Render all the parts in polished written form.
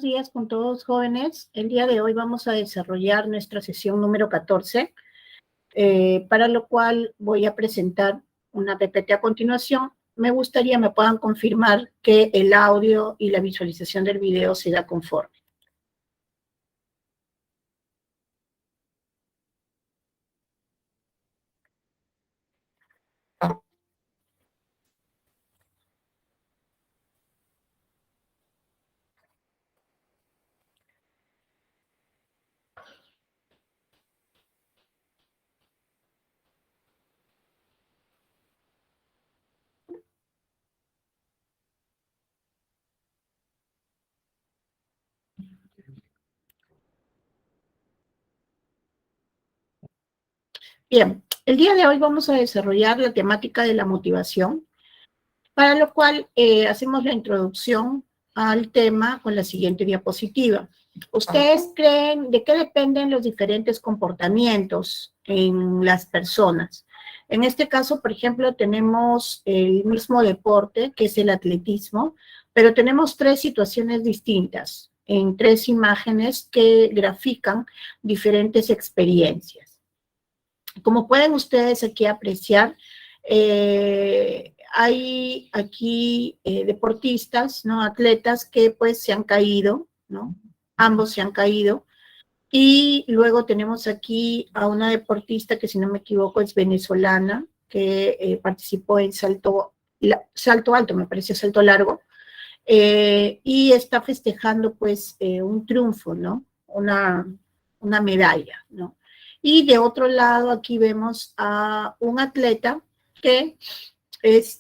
buenos días con todos jóvenes. El día de hoy vamos a desarrollar nuestra sesión número 14, para lo cual voy a presentar una PPT a continuación. Me gustaría me puedan confirmar que el audio y la visualización del video se da conforme. Bien, el día de hoy vamos a desarrollar la temática de la motivación, para lo cual hacemos la introducción al tema con la siguiente diapositiva. ¿Ustedes creen de qué dependen los diferentes comportamientos en las personas? En este caso, por ejemplo, tenemos el mismo deporte, que es el atletismo, pero tenemos tres situaciones distintas, en tres imágenes que grafican diferentes experiencias. Como pueden ustedes aquí apreciar, hay aquí deportistas, ¿no? Atletas que pues se han caído, ¿no? Ambos se han caído. Y luego tenemos aquí a una deportista que, si no me equivoco, es venezolana, que participó en salto alto, me parece, salto largo, y está festejando pues un triunfo, ¿no? Una medalla, ¿no? Y de otro lado aquí vemos a un atleta que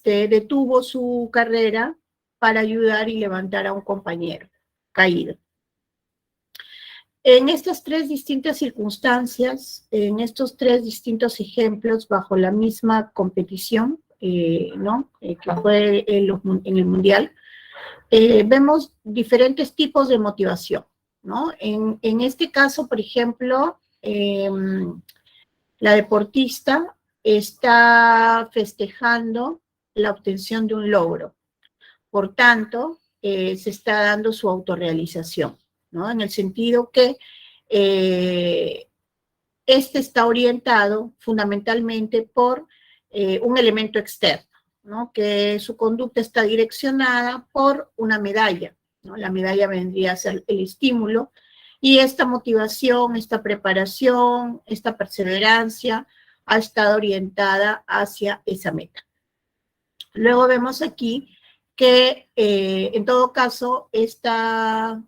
detuvo su carrera para ayudar y levantar a un compañero caído. En estas tres distintas circunstancias, en estos tres distintos ejemplos, bajo la misma competición, ¿no? Que fue en el Mundial, vemos diferentes tipos de motivación, ¿no? En este caso, por ejemplo, la deportista está festejando la obtención de un logro. Por tanto, se está dando su autorrealización, ¿no? En el sentido que está orientado fundamentalmente por un elemento externo, ¿no? Que su conducta está direccionada por una medalla, ¿no? La medalla vendría a ser el estímulo, y esta motivación, esta preparación, esta perseverancia ha estado orientada hacia esa meta. Luego vemos aquí que, en todo caso, esta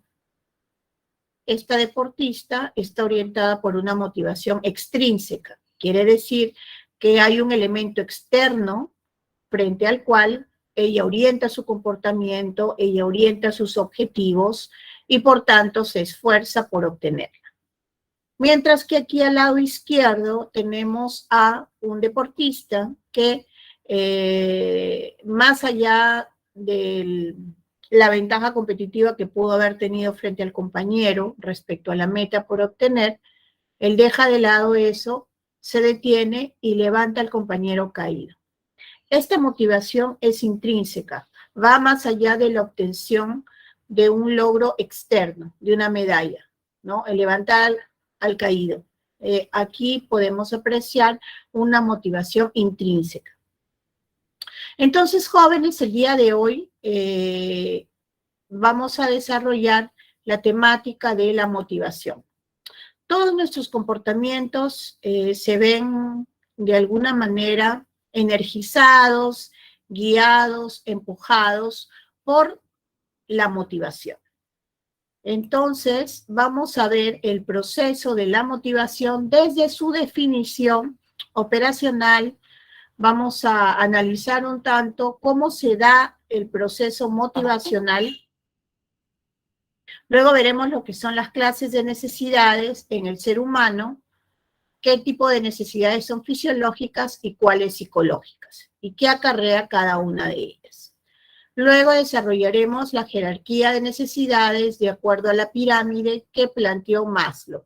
deportista está orientada por una motivación extrínseca. Quiere decir que hay un elemento externo frente al cual ella orienta su comportamiento, ella orienta sus objetivos y por tanto se esfuerza por obtenerla. Mientras que aquí al lado izquierdo tenemos a un deportista que, más allá de la ventaja competitiva que pudo haber tenido frente al compañero respecto a la meta por obtener, él deja de lado eso, se detiene y levanta al compañero caído. Esta motivación es intrínseca, va más allá de la obtención de un logro externo, de una medalla, ¿no? El levantar al caído. Aquí podemos apreciar una motivación intrínseca. Entonces, jóvenes, el día de hoy vamos a desarrollar la temática de la motivación. Todos nuestros comportamientos se ven de alguna manera energizados, guiados, empujados por la motivación. Entonces, vamos a ver el proceso de la motivación desde su definición operacional. Vamos a analizar un tanto cómo se da el proceso motivacional. Luego veremos lo que son las clases de necesidades en el ser humano, qué tipo de necesidades son fisiológicas y cuáles psicológicas, y qué acarrea cada una de ellas. Luego desarrollaremos la jerarquía de necesidades de acuerdo a la pirámide que planteó Maslow.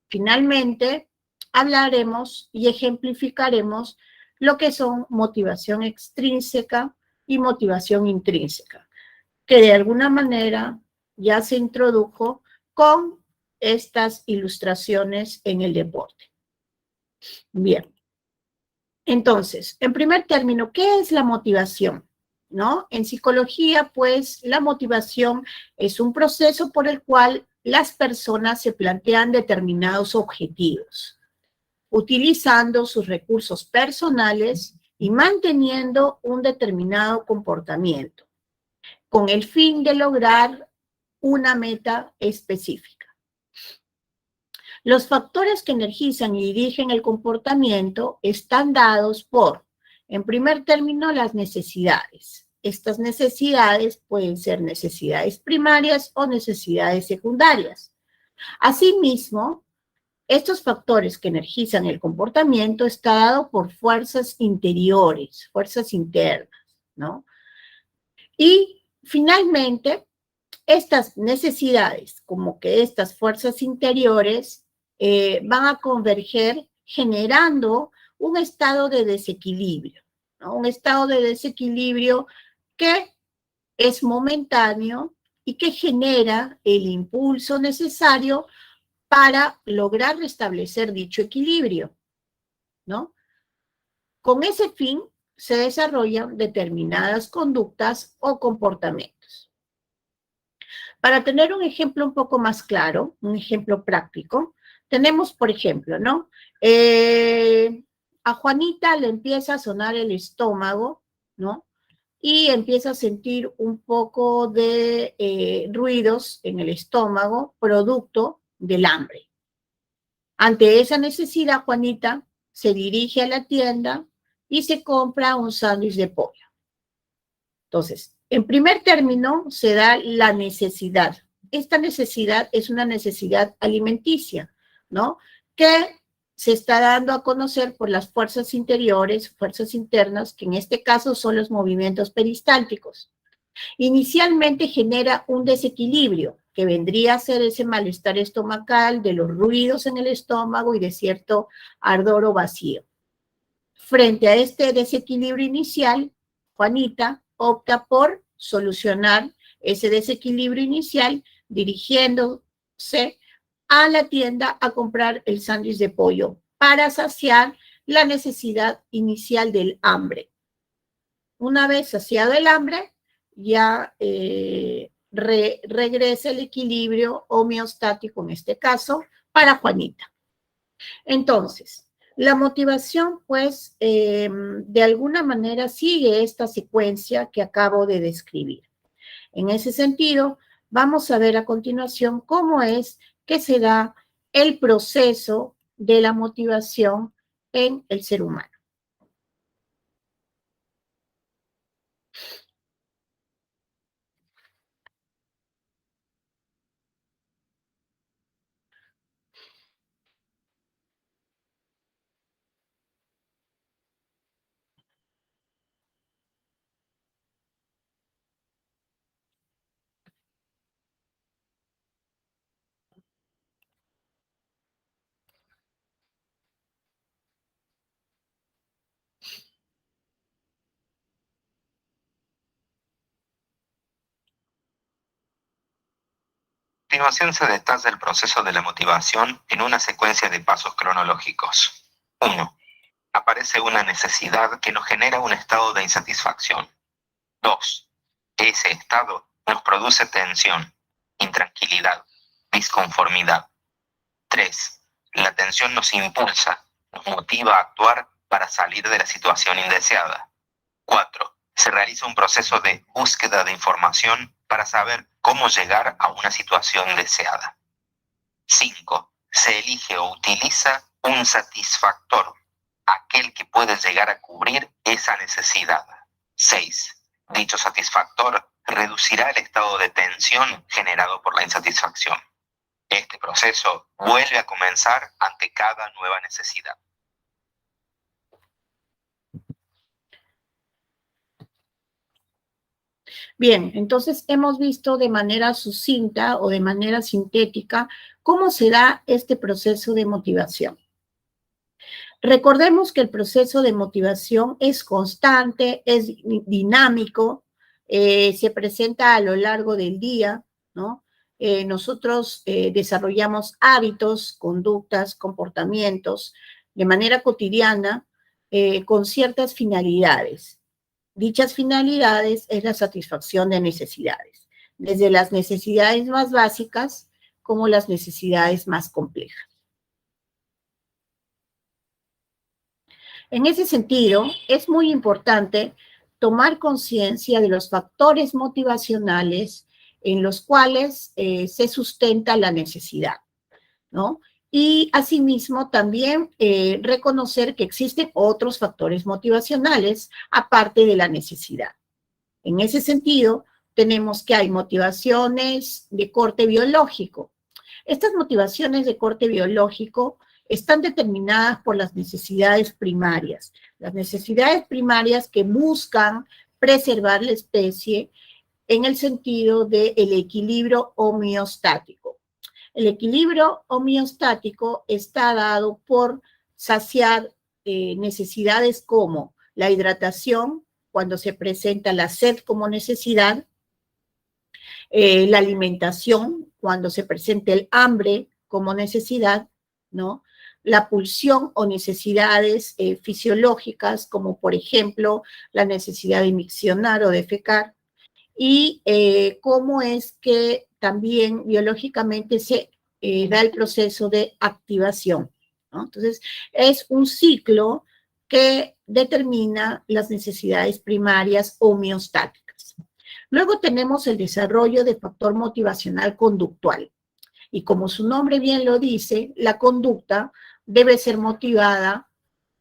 Finalmente, hablaremos y ejemplificaremos lo que son motivación extrínseca y motivación intrínseca, que de alguna manera ya se introdujo con estas ilustraciones en el deporte. Bien. Entonces, en primer término, ¿qué es la motivación? ¿No? En psicología, pues, la motivación es un proceso por el cual las personas se plantean determinados objetivos, utilizando sus recursos personales y manteniendo un determinado comportamiento, con el fin de lograr una meta específica. Los factores que energizan y dirigen el comportamiento están dados por, en primer término, las necesidades. Estas necesidades pueden ser necesidades primarias o necesidades secundarias. Asimismo, estos factores que energizan el comportamiento están dados por fuerzas interiores, fuerzas internas, ¿no? Y finalmente, estas necesidades, como que estas fuerzas interiores, van a converger generando un estado de desequilibrio, ¿no? Un estado de desequilibrio que es momentáneo y que genera el impulso necesario para lograr restablecer dicho equilibrio, ¿no? Con ese fin se desarrollan determinadas conductas o comportamientos. Para tener un ejemplo un poco más claro, un ejemplo práctico, tenemos, por ejemplo, ¿no? A Juanita le empieza a sonar el estómago, ¿no? Y empieza a sentir un poco de ruidos en el estómago, producto del hambre. Ante esa necesidad, Juanita se dirige a la tienda y se compra un sándwich de pollo. Entonces, en primer término, se da la necesidad. Esta necesidad es una necesidad alimenticia, ¿no? Que se está dando a conocer por las fuerzas interiores, fuerzas internas, que en este caso son los movimientos peristálticos. Inicialmente genera un desequilibrio, que vendría a ser ese malestar estomacal, de los ruidos en el estómago y de cierto ardor o vacío. Frente a este desequilibrio inicial, Juanita opta por solucionar ese desequilibrio inicial dirigiéndose a la tienda a comprar el sándwich de pollo para saciar la necesidad inicial del hambre. Una vez saciado el hambre, ya regresa el equilibrio homeostático, en este caso, para Juanita. Entonces, la motivación, pues, de alguna manera sigue esta secuencia que acabo de describir. En ese sentido, vamos a ver a continuación cómo es que se da el proceso de la motivación en el ser humano. A continuación se detalla el proceso de la motivación en una secuencia de pasos cronológicos. 1. Aparece una necesidad que nos genera un estado de insatisfacción. 2. Ese estado nos produce tensión, intranquilidad, disconformidad. 3. La tensión nos impulsa, nos motiva a actuar para salir de la situación indeseada. 4. Se realiza un proceso de búsqueda de información para saber cómo llegar a una situación deseada. 5. Se elige o utiliza un satisfactor, aquel que puede llegar a cubrir esa necesidad. 6. Dicho satisfactor reducirá el estado de tensión generado por la insatisfacción. Este proceso vuelve a comenzar ante cada nueva necesidad. Bien, entonces hemos visto de manera sucinta o de manera sintética cómo se da este proceso de motivación. Recordemos que el proceso de motivación es constante, es dinámico, se presenta a lo largo del día, ¿no? nosotros desarrollamos hábitos, conductas, comportamientos de manera cotidiana con ciertas finalidades. Dichas finalidades es la satisfacción de necesidades, desde las necesidades más básicas como las necesidades más complejas. En ese sentido, es muy importante tomar conciencia de los factores motivacionales en los cuales se sustenta la necesidad, ¿no? Y asimismo también reconocer que existen otros factores motivacionales aparte de la necesidad. En ese sentido, tenemos que hay motivaciones de corte biológico. Estas motivaciones de corte biológico están determinadas por las necesidades primarias. Las necesidades primarias que buscan preservar la especie en el sentido del equilibrio homeostático. El equilibrio homeostático está dado por saciar necesidades como la hidratación, cuando se presenta la sed como necesidad, la alimentación, cuando se presenta el hambre como necesidad, ¿no? La pulsión o necesidades fisiológicas, como por ejemplo la necesidad de miccionar o defecar, y cómo es que también biológicamente se da el proceso de activación, ¿no? Entonces, es un ciclo que determina las necesidades primarias homeostáticas. Luego tenemos el desarrollo de factor motivacional conductual. Y como su nombre bien lo dice, la conducta debe ser motivada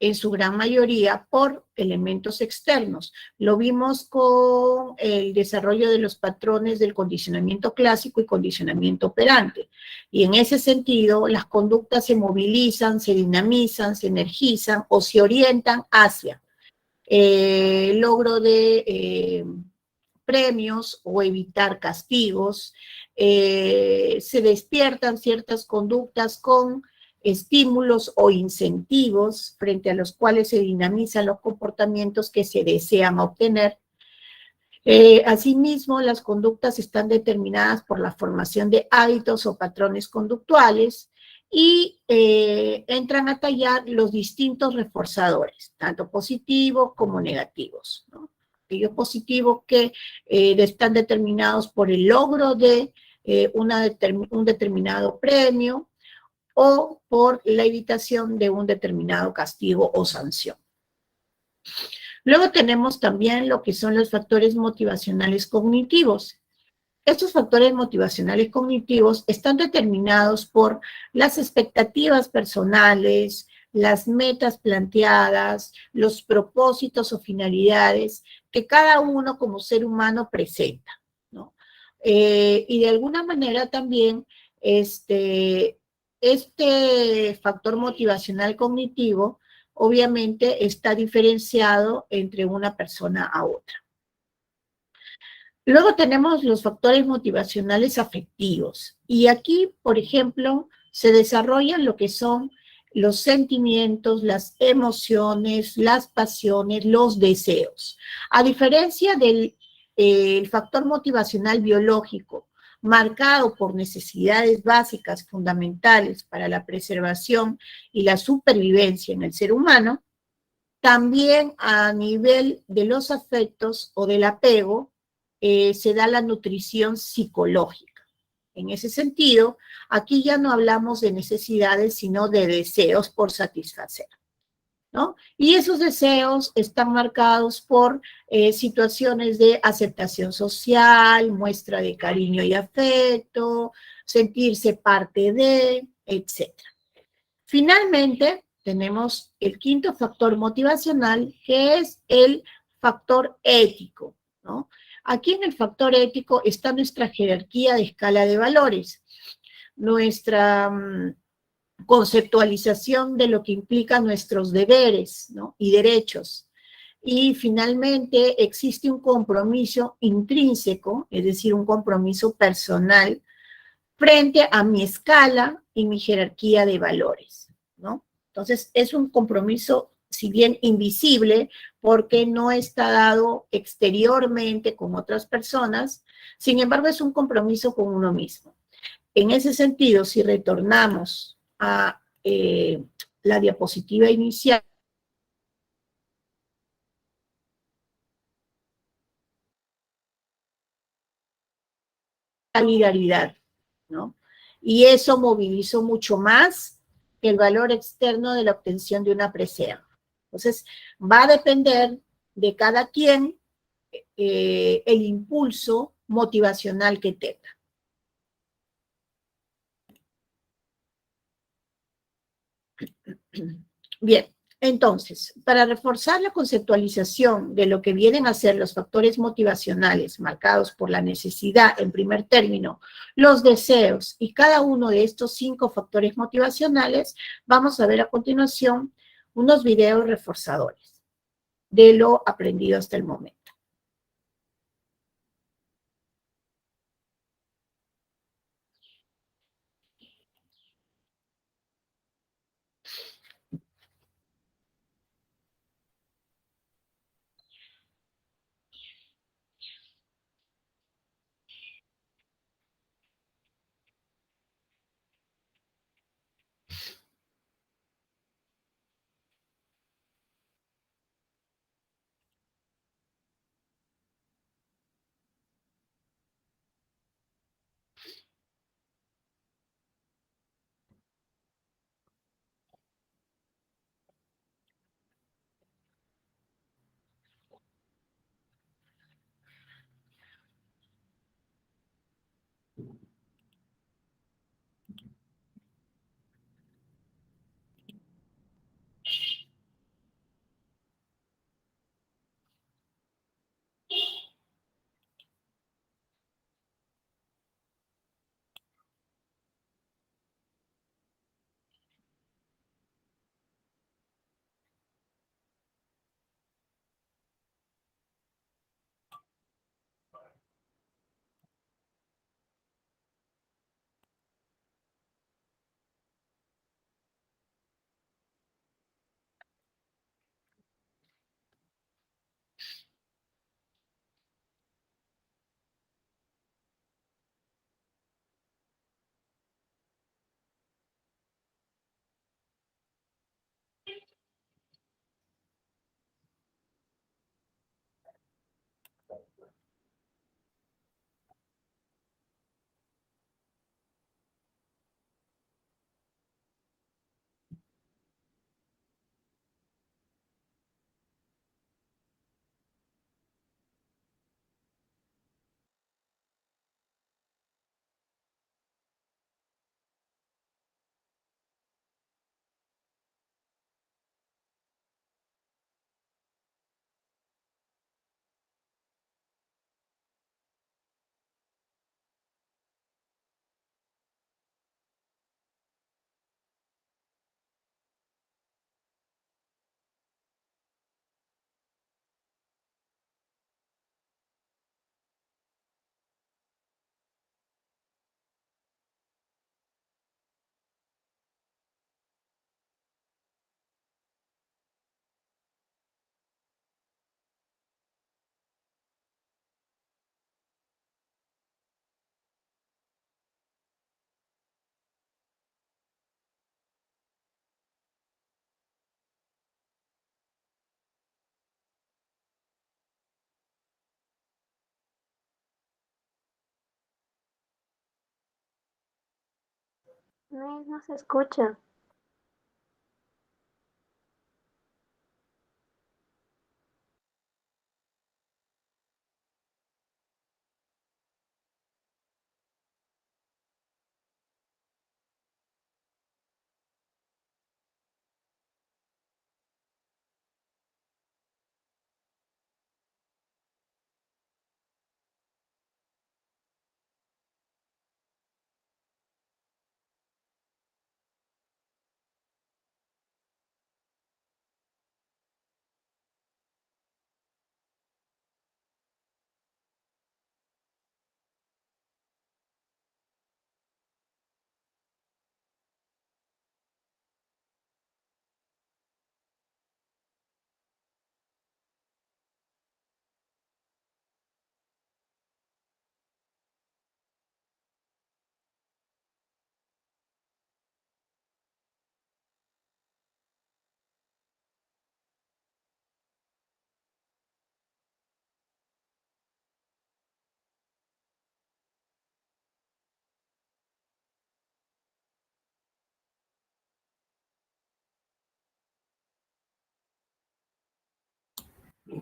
en su gran mayoría por elementos externos. Lo vimos con el desarrollo de los patrones del condicionamiento clásico y condicionamiento operante. Y en ese sentido, las conductas se movilizan, se dinamizan, se energizan o se orientan hacia el logro de premios o evitar castigos. Se despiertan ciertas conductas con estímulos o incentivos frente a los cuales se dinamizan los comportamientos que se desean obtener. Asimismo, las conductas están determinadas por la formación de hábitos o patrones conductuales y entran a tallar los distintos reforzadores, tanto positivos como negativos, ¿no? Aquellos positivos que están determinados por el logro de un determinado premio, o por la evitación de un determinado castigo o sanción. Luego tenemos también lo que son los factores motivacionales cognitivos. Estos factores motivacionales cognitivos están determinados por las expectativas personales, las metas planteadas, los propósitos o finalidades que cada uno como ser humano presenta, ¿no? Y de alguna manera también este factor motivacional cognitivo obviamente está diferenciado entre una persona a otra. Luego tenemos los factores motivacionales afectivos. Y aquí, por ejemplo, se desarrollan lo que son los sentimientos, las emociones, las pasiones, los deseos. A diferencia del factor motivacional biológico, marcado por necesidades básicas fundamentales para la preservación y la supervivencia en el ser humano, también a nivel de los afectos o del apego, se da la nutrición psicológica. En ese sentido, aquí ya no hablamos de necesidades, sino de deseos por satisfacer, ¿no? Y esos deseos están marcados por situaciones de aceptación social, muestra de cariño y afecto, sentirse parte de, etc. Finalmente, tenemos el quinto factor motivacional, que es el factor ético, ¿no? Aquí en el factor ético está nuestra jerarquía de escala de valores, nuestra conceptualización de lo que implica nuestros deberes, ¿no? Y derechos. Y finalmente existe un compromiso intrínseco, es decir, un compromiso personal frente a mi escala y mi jerarquía de valores, ¿no? Entonces, es un compromiso, si bien invisible, porque no está dado exteriormente con otras personas, sin embargo, es un compromiso con uno mismo. En ese sentido, si retornamos a la diapositiva inicial, solidaridad, ¿no? Y eso movilizó mucho más que el valor externo de la obtención de una presea. Entonces, va a depender de cada quien el impulso motivacional que tenga. Bien, entonces, para reforzar la conceptualización de lo que vienen a ser los factores motivacionales marcados por la necesidad, en primer término, los deseos y cada uno de estos 5 factores motivacionales, vamos a ver a continuación unos videos reforzadores de lo aprendido hasta el momento. No, no se escucha.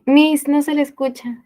Miss, no se le escucha.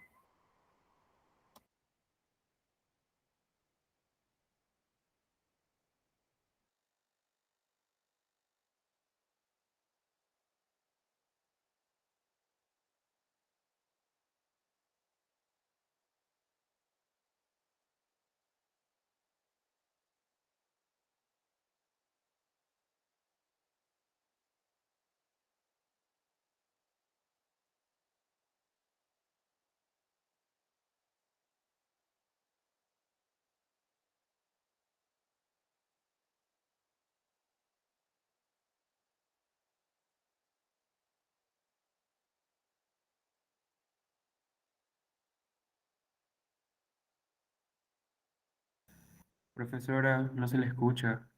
Profesora, no se le escucha.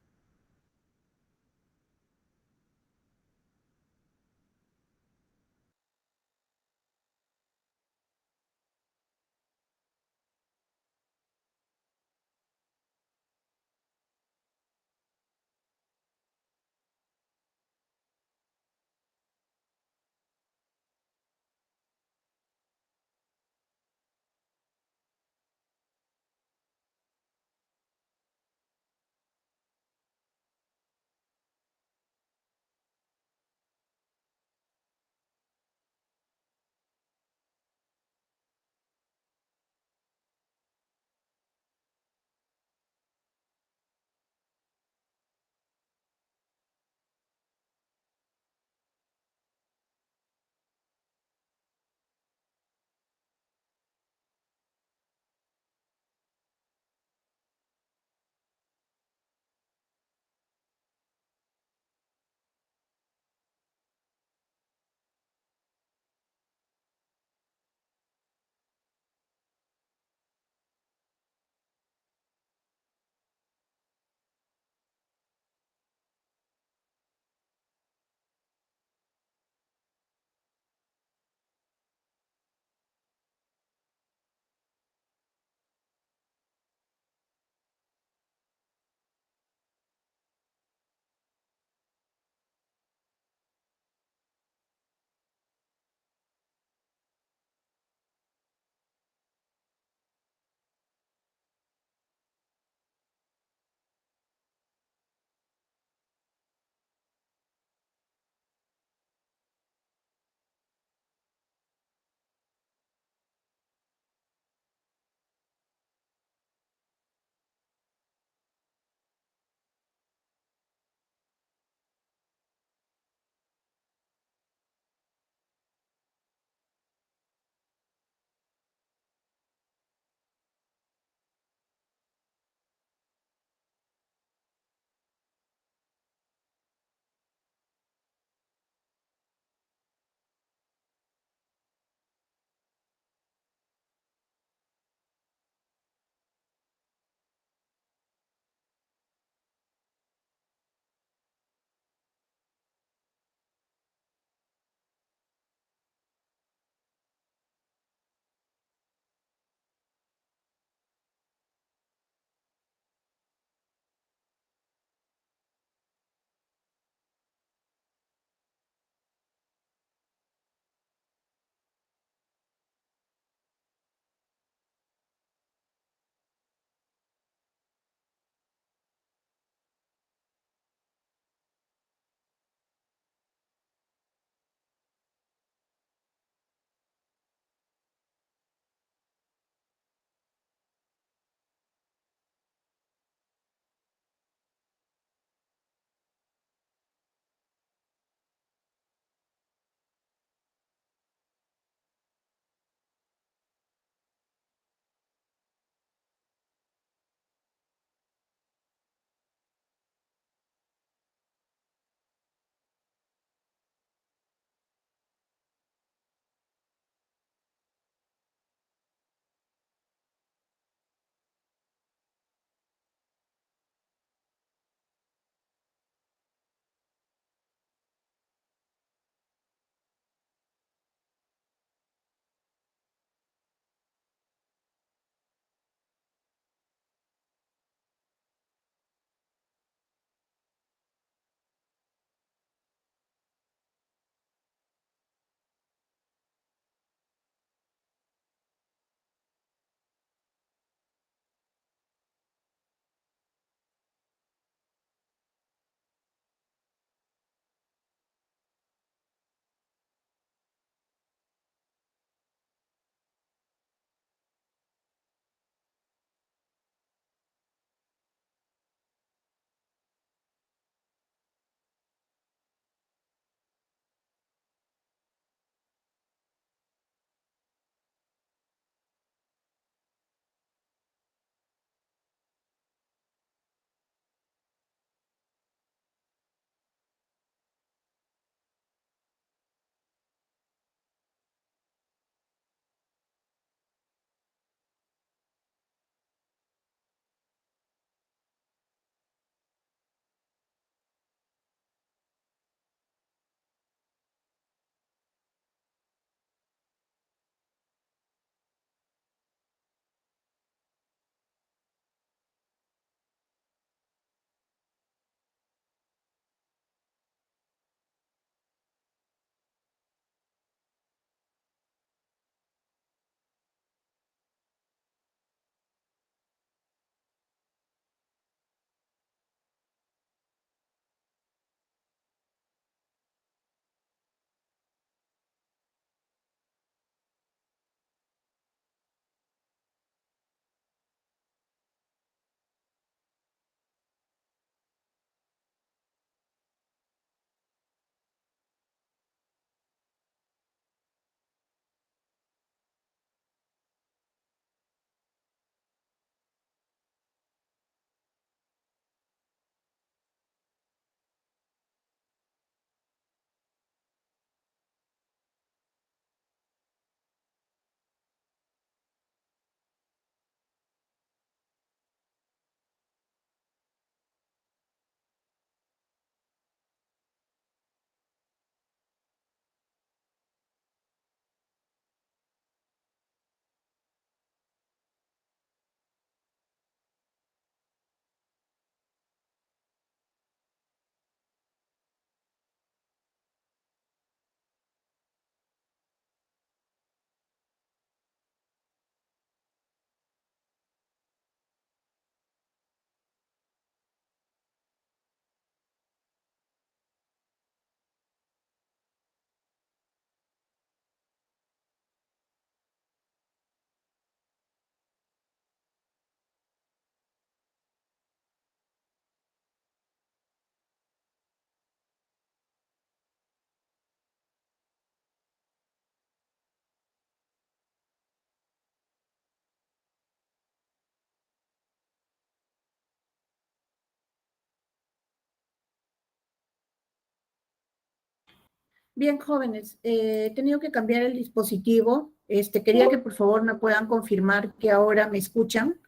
Bien, jóvenes, he tenido que cambiar el dispositivo. Quería que por favor me puedan confirmar que ahora me escuchan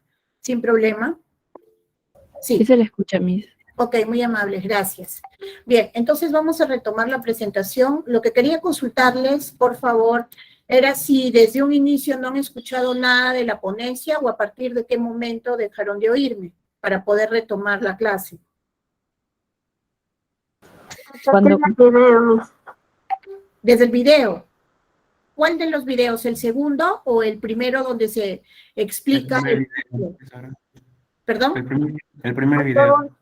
sin problema. Sí Sí, se le escucha, Miss. ok, muy amables, gracias. Bien, entonces vamos a retomar la presentación. Lo que quería consultarles, por favor, era si desde un inicio no han escuchado nada de la ponencia o a partir de qué momento dejaron de oírme para poder retomar la clase. Cuando Desde el video. ¿Cuál de los videos? ¿El segundo o el primero donde se explica? El primer video, profesora. ¿Perdón? El primer video.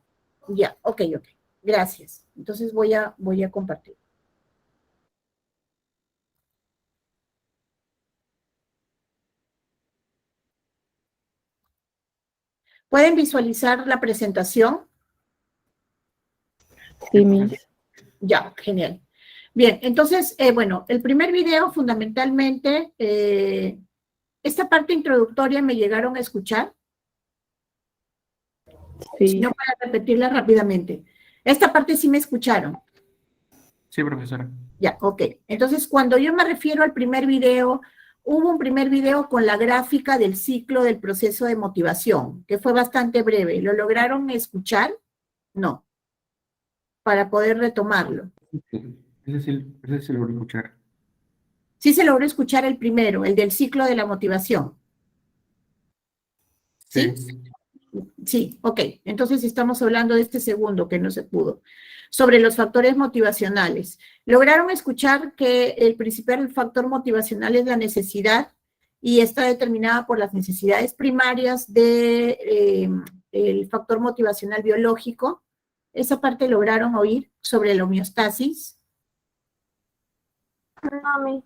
Ya, ok. Gracias. Entonces voy a compartir. ¿Pueden visualizar la presentación? sí, Miss. Ya, genial. Bien, entonces, bueno, el primer video fundamentalmente, esta parte introductoria me llegaron a escuchar. Si Sí. no, para repetirla rápidamente. Esta parte sí me escucharon. Sí, profesora. Ya, ok. Entonces, cuando yo me refiero al primer video, hubo un primer video con la gráfica del ciclo del proceso de motivación, que fue bastante breve. ¿Lo lograron escuchar? No. Para poder retomarlo. Sí, ese sí lo voy a escuchar. Sí se logró escuchar el primero, el del ciclo de la motivación. ¿Sí? Sí, ok. Entonces estamos hablando de este segundo que no se pudo. Sobre los factores motivacionales. ¿Lograron escuchar que el principal factor motivacional es la necesidad y está determinada por las necesidades primarias del factor motivacional biológico? ¿Esa parte lograron oír sobre la homeostasis? No, Miss.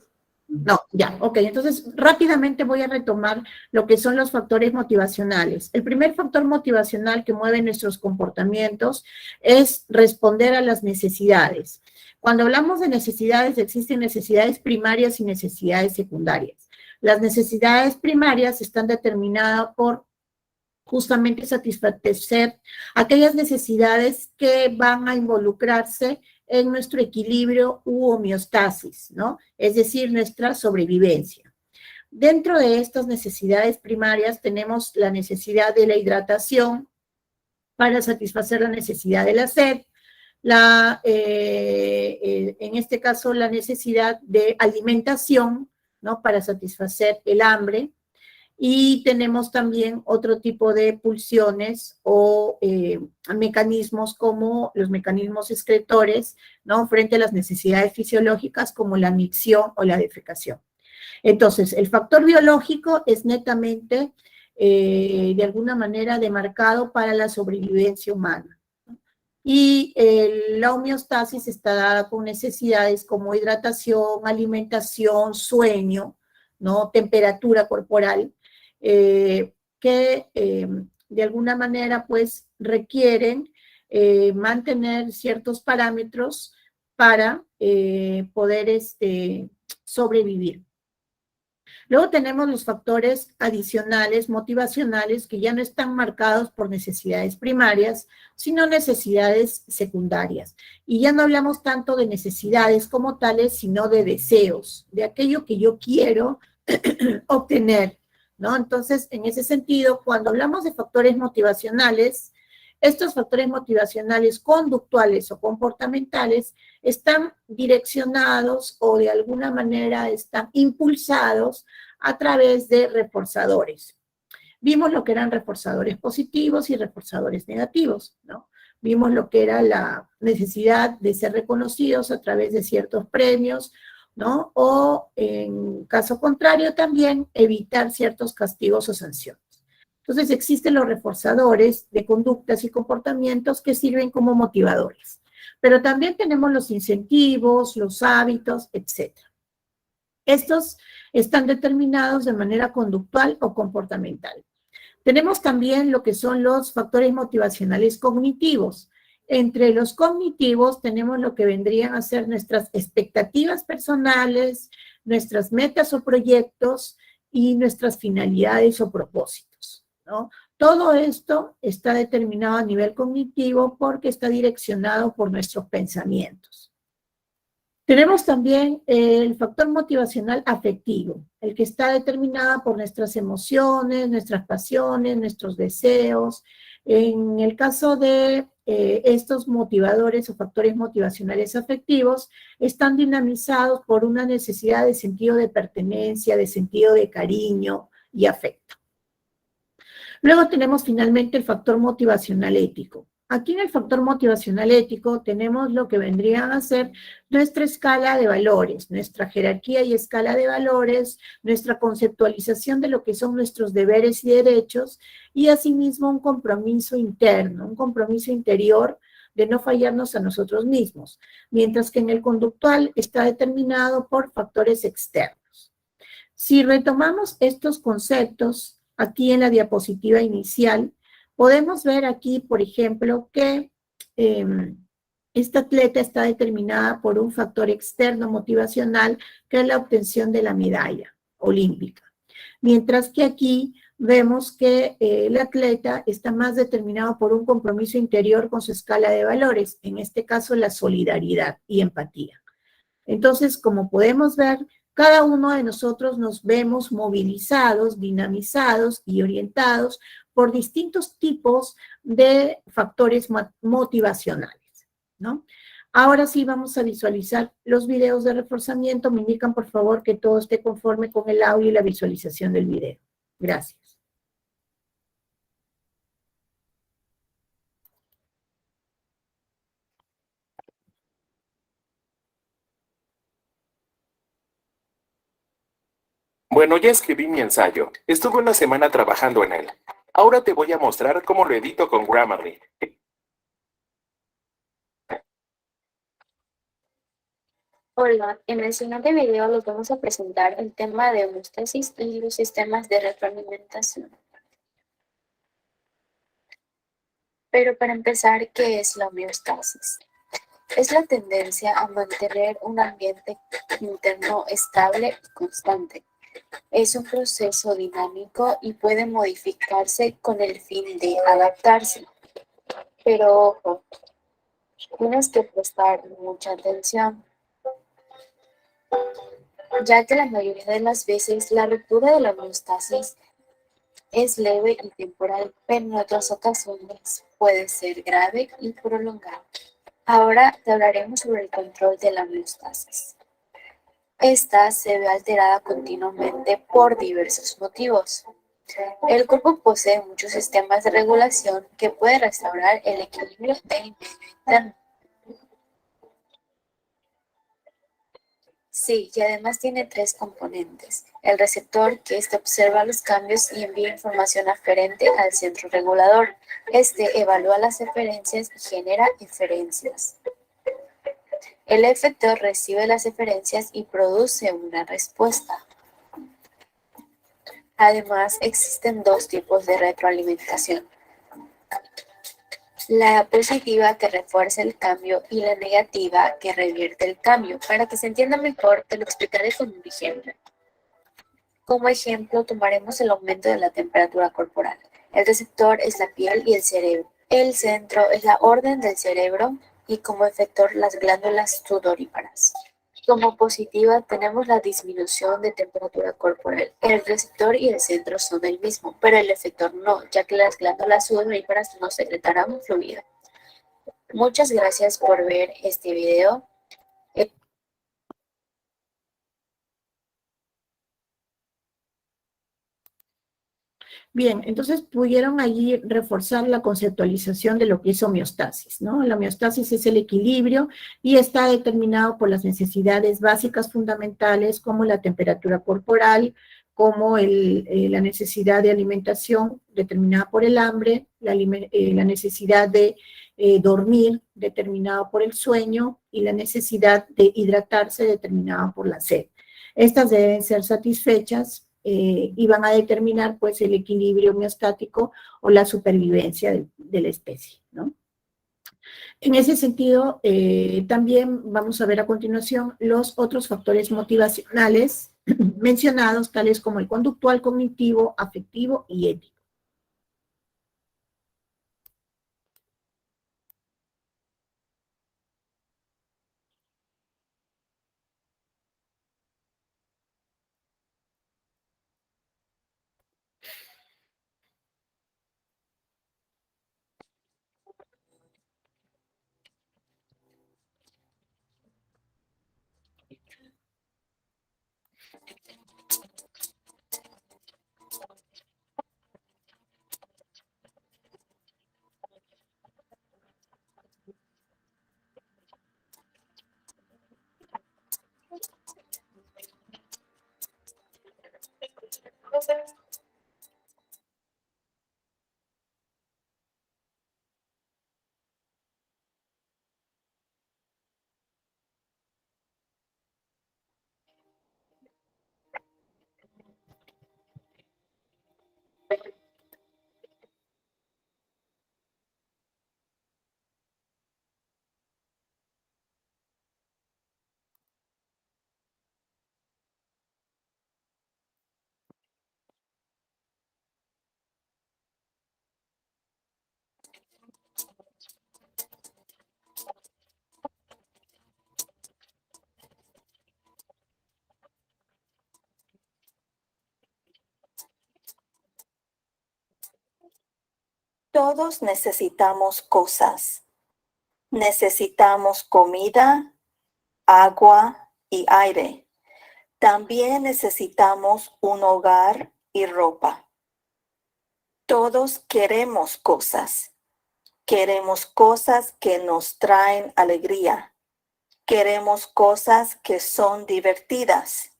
No, ya, ok. Entonces, rápidamente voy a retomar lo que son los factores motivacionales. El primer factor motivacional que mueve nuestros comportamientos es responder a las necesidades. Cuando hablamos de necesidades, existen necesidades primarias y necesidades secundarias. Las necesidades primarias están determinadas por justamente satisfacer aquellas necesidades que van a involucrarse en nuestro equilibrio u homeostasis, ¿no? Es decir, nuestra sobrevivencia. Dentro de estas necesidades primarias tenemos la necesidad de la hidratación para satisfacer la necesidad de la sed, en este caso la necesidad de alimentación, ¿no? Para satisfacer el hambre, y tenemos también otro tipo de pulsiones o mecanismos como los mecanismos excretores, ¿no? Frente a las necesidades fisiológicas como la micción o la defecación. Entonces, el factor biológico es netamente, de alguna manera, demarcado para la sobrevivencia humana. Y la homeostasis está dada con necesidades como hidratación, alimentación, sueño, ¿no? Temperatura corporal, que de alguna manera pues requieren mantener ciertos parámetros para poder sobrevivir. Luego tenemos los factores adicionales, motivacionales, que ya no están marcados por necesidades primarias, sino necesidades secundarias. Y ya no hablamos tanto de necesidades como tales, sino de deseos, de aquello que yo quiero obtener, ¿no? Entonces, en ese sentido, cuando hablamos de factores motivacionales, estos factores motivacionales conductuales o comportamentales están direccionados o de alguna manera están impulsados a través de reforzadores. Vimos lo que eran reforzadores positivos y reforzadores negativos, ¿no? Vimos lo que era la necesidad de ser reconocidos a través de ciertos premios, ¿no? O en caso contrario también evitar ciertos castigos o sanciones. Entonces existen los reforzadores de conductas y comportamientos que sirven como motivadores. Pero también tenemos los incentivos, los hábitos, etc. Estos están determinados de manera conductual o comportamental. Tenemos también lo que son los factores motivacionales cognitivos. Entre los cognitivos tenemos lo que vendrían a ser nuestras expectativas personales, nuestras metas o proyectos y nuestras finalidades o propósitos, ¿no? Todo esto está determinado a nivel cognitivo porque está direccionado por nuestros pensamientos. Tenemos también el factor motivacional afectivo, el que está determinado por nuestras emociones, nuestras pasiones, nuestros deseos. En el caso de estos motivadores o factores motivacionales afectivos, están dinamizados por una necesidad de sentido de pertenencia, de sentido de cariño y afecto. Luego tenemos finalmente el factor motivacional ético. Aquí en el factor motivacional ético tenemos lo que vendrían a ser nuestra escala de valores, nuestra jerarquía y escala de valores, nuestra conceptualización de lo que son nuestros deberes y derechos, y asimismo un compromiso interno, un compromiso interior de no fallarnos a nosotros mismos, mientras que en el conductual está determinado por factores externos. Si retomamos estos conceptos aquí en la diapositiva inicial, podemos ver aquí, por ejemplo, que esta atleta está determinada por un factor externo motivacional, que es la obtención de la medalla olímpica. Mientras que aquí vemos que el atleta está más determinado por un compromiso interior con su escala de valores, en este caso la solidaridad y empatía. Entonces, como podemos ver, cada uno de nosotros nos vemos movilizados, dinamizados y orientados por distintos tipos de factores motivacionales, ¿no? Ahora sí vamos a visualizar los videos de reforzamiento. Me indican, por favor, que todo esté conforme con el audio y la visualización del video. Gracias. Bueno, ya escribí mi ensayo. Estuve una semana trabajando en él. Ahora te voy a mostrar cómo lo edito con Grammarly. Hola, en el siguiente video les vamos a presentar el tema de homeostasis y los sistemas de retroalimentación. Pero para empezar, ¿qué es la homeostasis? Es la tendencia a mantener un ambiente interno estable y constante. Es un proceso dinámico y puede modificarse con el fin de adaptarse. Pero ojo, tienes que prestar mucha atención, ya que la mayoría de las veces la ruptura de la homeostasis es leve y temporal, pero en otras ocasiones puede ser grave y prolongada. Ahora te hablaremos sobre el control de la homeostasis. Esta se ve alterada continuamente por diversos motivos. El cuerpo posee muchos sistemas de regulación que pueden restaurar el equilibrio del medio interno. Sí, y además tiene tres componentes. El receptor, que observa los cambios y envía información aferente al centro regulador. Evalúa las eferencias y genera eferencias. El efector recibe las eferencias y produce una respuesta. Además, existen dos tipos de retroalimentación. La positiva, que refuerza el cambio, y la negativa, que revierte el cambio. Para que se entienda mejor, te lo explicaré con un ejemplo. Como ejemplo, tomaremos el aumento de la temperatura corporal. El receptor es la piel y el cerebro. El centro es la orden del cerebro y como efector las glándulas sudoríparas. Como positiva tenemos la disminución de temperatura corporal. El receptor y el centro son el mismo, pero el efector no, ya que las glándulas sudoríparas no secretarán fluido. Muchas gracias por ver este video. Bien, entonces pudieron allí reforzar la conceptualización de lo que es homeostasis, ¿no? La homeostasis es el equilibrio y está determinado por las necesidades básicas fundamentales como la temperatura corporal, como la necesidad de alimentación determinada por el hambre, la necesidad de dormir determinada por el sueño y la necesidad de hidratarse determinada por la sed. Estas deben ser satisfechas y van a determinar pues el equilibrio homeostático o la supervivencia de la especie, ¿no? En ese sentido, también vamos a ver a continuación los otros factores motivacionales mencionados, tales como el conductual, cognitivo, afectivo y ético. Todos necesitamos cosas. Necesitamos comida, agua y aire. También necesitamos un hogar y ropa. Todos queremos cosas. Queremos cosas que nos traen alegría. Queremos cosas que son divertidas.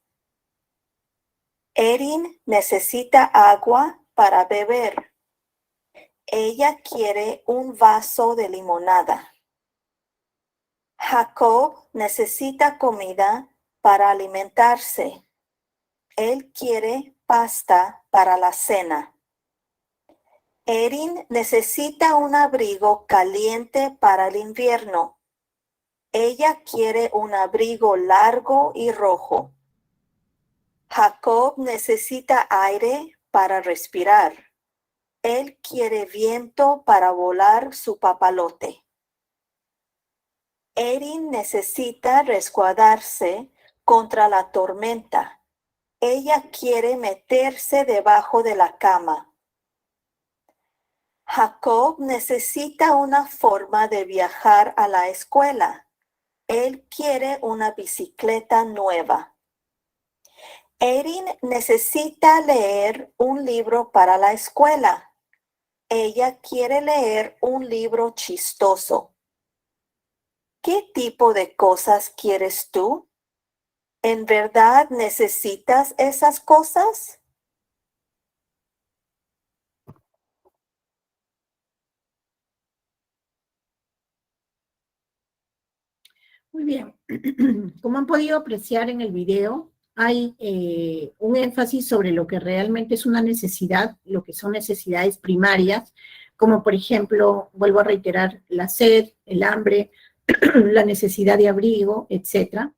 Erin necesita agua para beber. Ella quiere un vaso de limonada. Jacob necesita comida para alimentarse. Él quiere pasta para la cena. Erin necesita un abrigo caliente para el invierno. Ella quiere un abrigo largo y rojo. Jacob necesita aire para respirar. Él quiere viento para volar su papalote. Erin necesita resguardarse contra la tormenta. Ella quiere meterse debajo de la cama. Jacob necesita una forma de viajar a la escuela. Él quiere una bicicleta nueva. Erin necesita leer un libro para la escuela. Ella quiere leer un libro chistoso. ¿Qué tipo de cosas quieres tú? ¿En verdad necesitas esas cosas? Muy bien. Como han podido apreciar en el video, hay un énfasis sobre lo que realmente es una necesidad, lo que son necesidades primarias, como por ejemplo, vuelvo a reiterar, la sed, el hambre, la necesidad de abrigo, etc.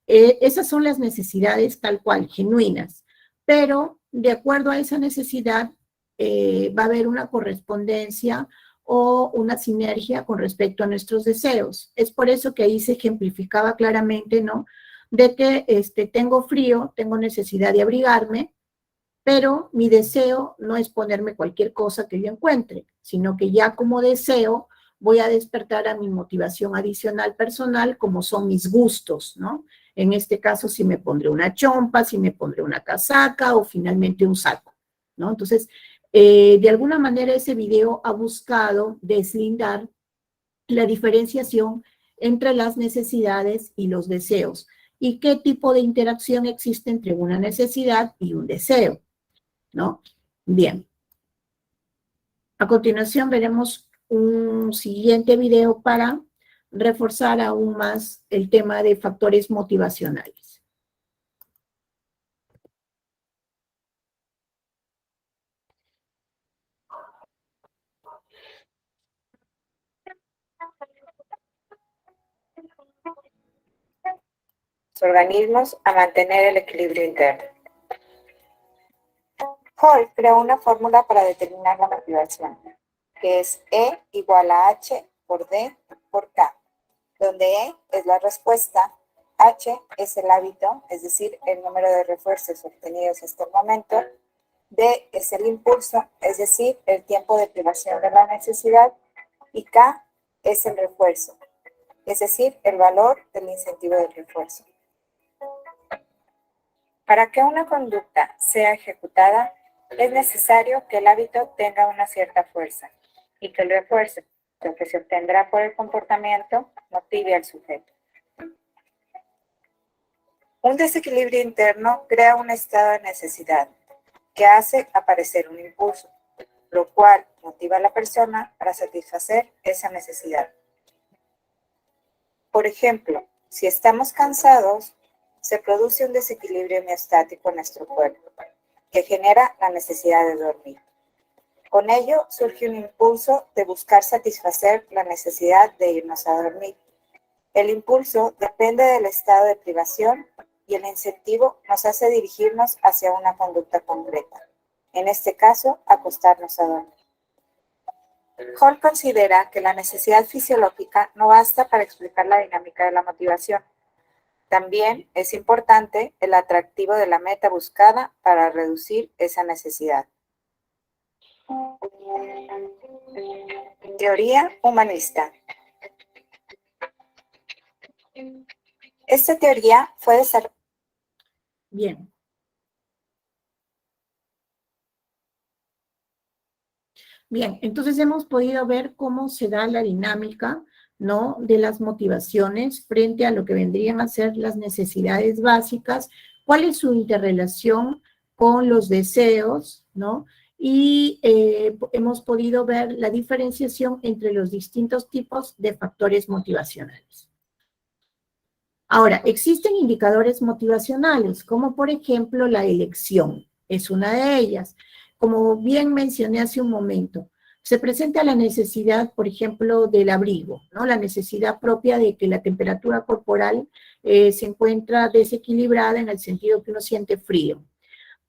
Esas son las necesidades tal cual, genuinas, pero de acuerdo a esa necesidad va a haber una correspondencia o una sinergia con respecto a nuestros deseos. Es por eso que ahí se ejemplificaba claramente, ¿no? De que tengo frío, tengo necesidad de abrigarme, pero mi deseo no es ponerme cualquier cosa que yo encuentre, sino que ya como deseo voy a despertar a mi motivación adicional personal, como son mis gustos, ¿no? En este caso, si me pondré una chompa, si me pondré una casaca o finalmente un saco, ¿no? Entonces, de alguna manera ese video ha buscado deslindar la diferenciación entre las necesidades y los deseos y qué tipo de interacción existe entre una necesidad y un deseo, ¿no? Bien. A continuación veremos un siguiente video para reforzar aún más el tema de factores motivacionales. Organismos a mantener el equilibrio interno. Hall creó una fórmula para determinar la motivación, que es E igual a H por D por K, donde E es la respuesta, H es el hábito, es decir, el número de refuerzos obtenidos hasta el momento, D es el impulso, es decir, el tiempo de privación de la necesidad, y K es el refuerzo, es decir, el valor del incentivo del refuerzo. Para que una conducta sea ejecutada, es necesario que el hábito tenga una cierta fuerza y que el refuerzo, lo que se obtendrá por el comportamiento, motive al sujeto. Un desequilibrio interno crea un estado de necesidad. que hace aparecer un impulso, lo cual motiva a la persona para satisfacer esa necesidad. Por ejemplo, si estamos cansados, se produce un desequilibrio homeostático en nuestro cuerpo, que genera la necesidad de dormir. Con ello surge un impulso de buscar satisfacer la necesidad de irnos a dormir. El impulso depende del estado de privación y el incentivo nos hace dirigirnos hacia una conducta concreta, en este caso, acostarnos a dormir. Hall considera que la necesidad fisiológica no basta para explicar la dinámica de la motivación. También es importante el atractivo de la meta buscada para reducir esa necesidad. Teoría humanista. Esta teoría fue desarrollada. Bien. Bien, entonces hemos podido ver cómo se da la dinámica, ¿no?, de las motivaciones frente a lo que vendrían a ser las necesidades básicas, cuál es su interrelación con los deseos, ¿no? Y hemos podido ver la diferenciación entre los distintos tipos de factores motivacionales. Ahora, existen indicadores motivacionales, como por ejemplo la elección, es una de ellas. Como bien mencioné hace un momento, se presenta la necesidad, por ejemplo, del abrigo, ¿no? La necesidad propia de que la temperatura corporal se encuentra desequilibrada en el sentido que uno siente frío.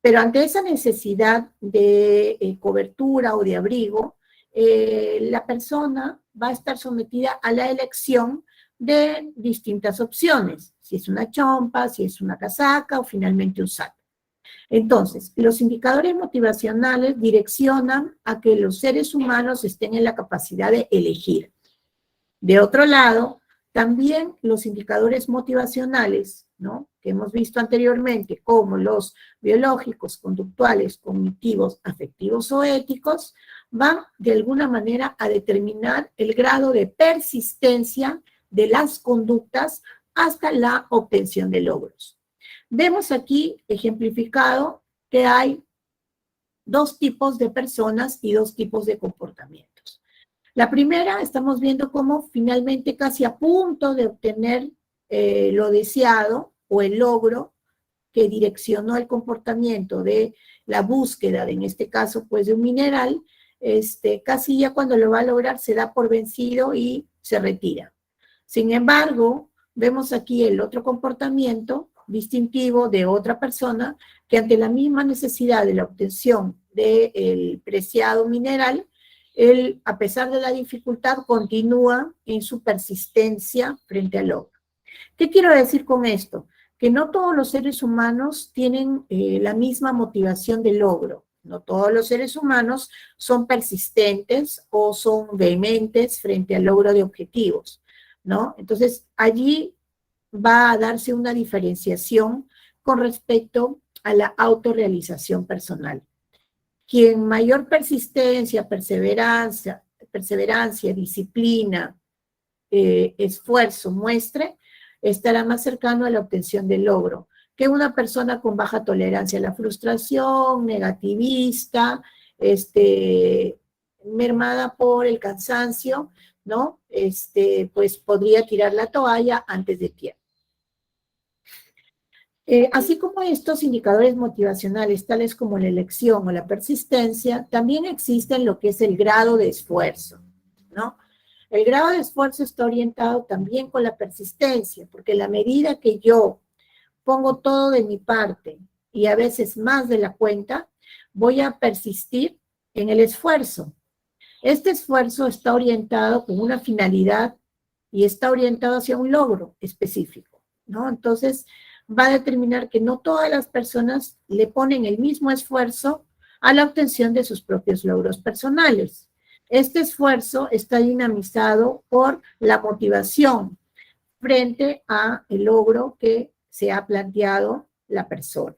Pero ante esa necesidad de cobertura o de abrigo, la persona va a estar sometida a la elección de distintas opciones, si es una chompa, si es una casaca o finalmente un saco. Entonces, los indicadores motivacionales direccionan a que los seres humanos estén en la capacidad de elegir. De otro lado, también los indicadores motivacionales, ¿no?, que hemos visto anteriormente, como los biológicos, conductuales, cognitivos, afectivos o éticos, van de alguna manera a determinar el grado de persistencia de las conductas hasta la obtención de logros. Vemos aquí ejemplificado que hay dos tipos de personas y dos tipos de comportamientos. La primera, estamos viendo cómo finalmente casi a punto de obtener lo deseado o el logro que direccionó el comportamiento de la búsqueda, en este caso pues de un mineral, casi ya cuando lo va a lograr se da por vencido y se retira. Sin embargo, vemos aquí el otro comportamiento distintivo de otra persona que ante la misma necesidad de la obtención del preciado mineral, él, a pesar de la dificultad, continúa en su persistencia frente al logro. ¿Qué quiero decir con esto? Que no todos los seres humanos tienen la misma motivación de logro. No todos los seres humanos son persistentes o son vehementes frente al logro de objetivos, ¿no? Entonces, allí va a darse una diferenciación con respecto a la autorrealización personal. Quien mayor persistencia, perseverancia, disciplina, esfuerzo muestre, estará más cercano a la obtención del logro que una persona con baja tolerancia a la frustración, negativista, mermada por el cansancio, ¿no? Pues podría tirar la toalla antes de tiempo. Así como estos indicadores motivacionales, tales como la elección o la persistencia, también existen lo que es el grado de esfuerzo, ¿no? El grado de esfuerzo está orientado también con la persistencia, porque a la medida que yo pongo todo de mi parte y a veces más de la cuenta, voy a persistir en el esfuerzo. Este esfuerzo está orientado con una finalidad y está orientado hacia un logro específico, ¿no? Entonces, va a determinar que no todas las personas le ponen el mismo esfuerzo a la obtención de sus propios logros personales. Este esfuerzo está dinamizado por la motivación frente a el logro que se ha planteado la persona.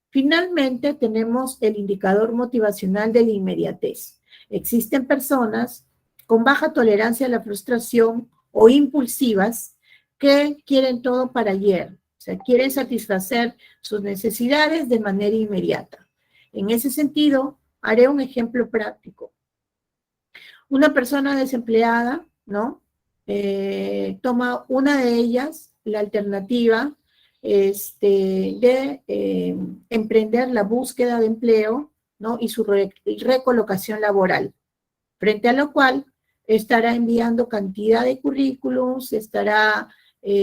Finalmente, tenemos el indicador motivacional de la inmediatez. Existen personas con baja tolerancia a la frustración o impulsivas que quieren todo para ayer. O sea, quieren satisfacer sus necesidades de manera inmediata. En ese sentido, haré un ejemplo práctico. Una persona desempleada, ¿no? Toma una de ellas, la alternativa de emprender la búsqueda de empleo, ¿no? Y su recolocación laboral, frente a lo cual estará enviando cantidad de currículums, estará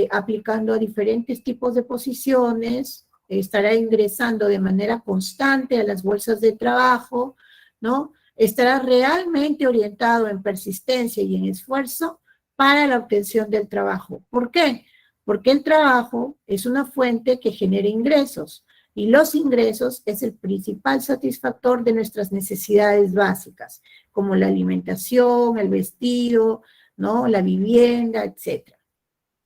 aplicando a diferentes tipos de posiciones, estará ingresando de manera constante a las bolsas de trabajo, ¿no? Estará realmente orientado en persistencia y en esfuerzo para la obtención del trabajo. ¿Por qué? Porque el trabajo es una fuente que genera ingresos, y los ingresos es el principal satisfactor de nuestras necesidades básicas, como la alimentación, el vestido, ¿no? La vivienda, etc.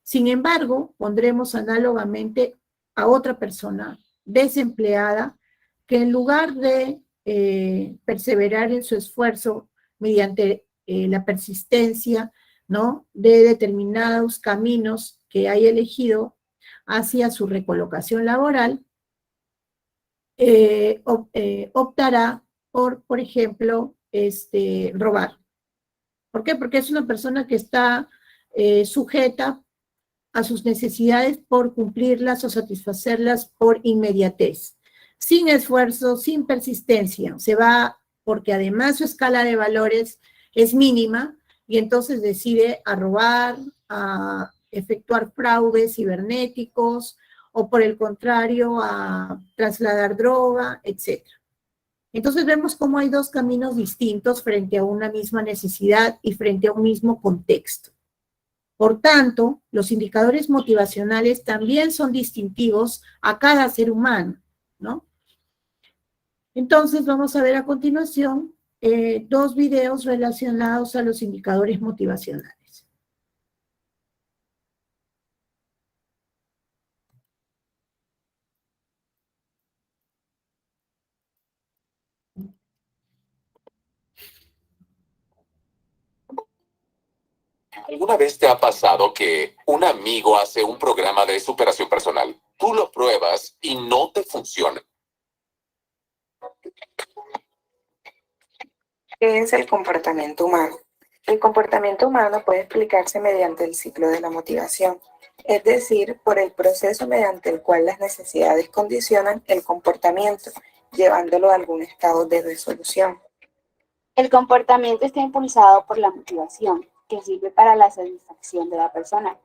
Sin embargo, pondremos análogamente a otra persona desempleada que en lugar de perseverar en su esfuerzo mediante la persistencia, ¿no? De determinados caminos que haya elegido hacia su recolocación laboral, optará por ejemplo, robar. ¿Por qué? Porque es una persona que está sujeta a sus necesidades por cumplirlas o satisfacerlas por inmediatez, sin esfuerzo, sin persistencia. Se va porque además su escala de valores es mínima y entonces decide a robar, a efectuar fraudes cibernéticos o por el contrario a trasladar droga, etc. Entonces vemos cómo hay dos caminos distintos frente a una misma necesidad y frente a un mismo contexto. Por tanto, los indicadores motivacionales también son distintivos a cada ser humano, ¿no? Entonces vamos a ver a continuación dos videos relacionados a los indicadores motivacionales. ¿Alguna vez te ha pasado que un amigo hace un programa de superación personal? Tú lo pruebas y no te funciona. ¿Qué es el comportamiento humano? El comportamiento humano puede explicarse mediante el ciclo de la motivación, es decir, por el proceso mediante el cual las necesidades condicionan el comportamiento, llevándolo a algún estado de resolución. El comportamiento está impulsado por la motivación, que sirve para la satisfacción de la persona.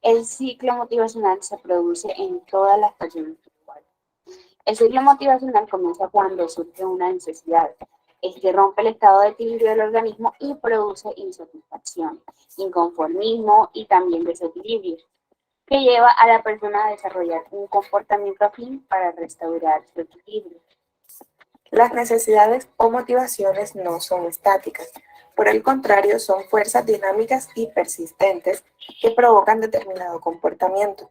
El ciclo motivacional se produce en todas las personas igual. El ciclo motivacional comienza cuando surge una necesidad. Este rompe el estado de equilibrio del organismo y produce insatisfacción, inconformismo y también desequilibrio, que lleva a la persona a desarrollar un comportamiento afín para restaurar su equilibrio. Las necesidades o motivaciones no son estáticas, por el contrario, son fuerzas dinámicas y persistentes que provocan determinado comportamiento.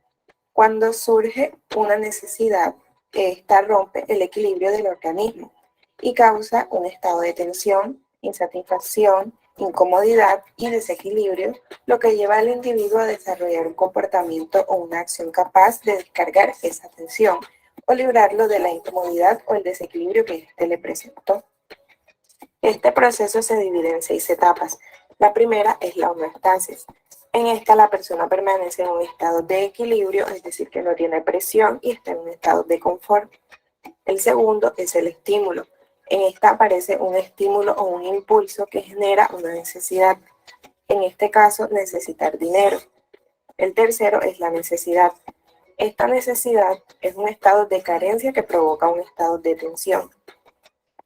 Cuando surge una necesidad, esta rompe el equilibrio del organismo y causa un estado de tensión, insatisfacción, incomodidad y desequilibrio, lo que lleva al individuo a desarrollar un comportamiento o una acción capaz de descargar esa tensión o librarlo de la incomodidad o el desequilibrio que éste le presentó. Este proceso se divide en 6 etapas. La primera es la homeostasis. En esta la persona permanece en un estado de equilibrio, es decir, que no tiene presión y está en un estado de confort. El segundo es el estímulo. En esta aparece un estímulo o un impulso que genera una necesidad. En este caso, necesitar dinero. El tercero es la necesidad. Esta necesidad es un estado de carencia que provoca un estado de tensión.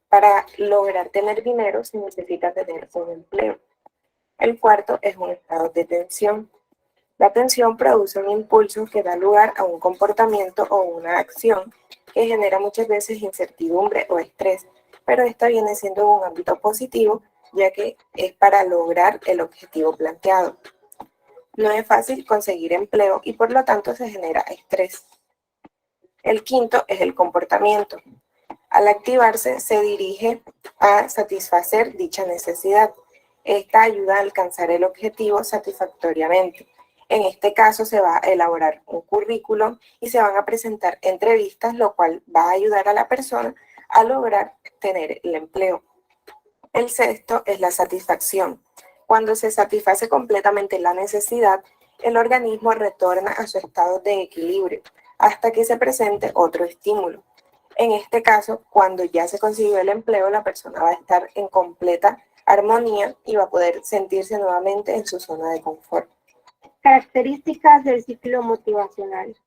Para lograr tener dinero se necesita tener un empleo. El cuarto es un estado de tensión. La tensión produce un impulso que da lugar a un comportamiento o una acción que genera muchas veces incertidumbre o estrés, pero esto viene siendo un ámbito positivo ya que es para lograr el objetivo planteado. No es fácil conseguir empleo y por lo tanto se genera estrés. El quinto es el comportamiento. Al activarse se dirige a satisfacer dicha necesidad. Esta ayuda a alcanzar el objetivo satisfactoriamente. En este caso se va a elaborar un currículum y se van a presentar entrevistas, lo cual va a ayudar a la persona a lograr tener el empleo. El sexto es la satisfacción. Cuando se satisface completamente la necesidad, el organismo retorna a su estado de equilibrio hasta que se presente otro estímulo. En este caso, cuando ya se consiguió el empleo, la persona va a estar en completa armonía y va a poder sentirse nuevamente en su zona de confort. Características del ciclo motivacional.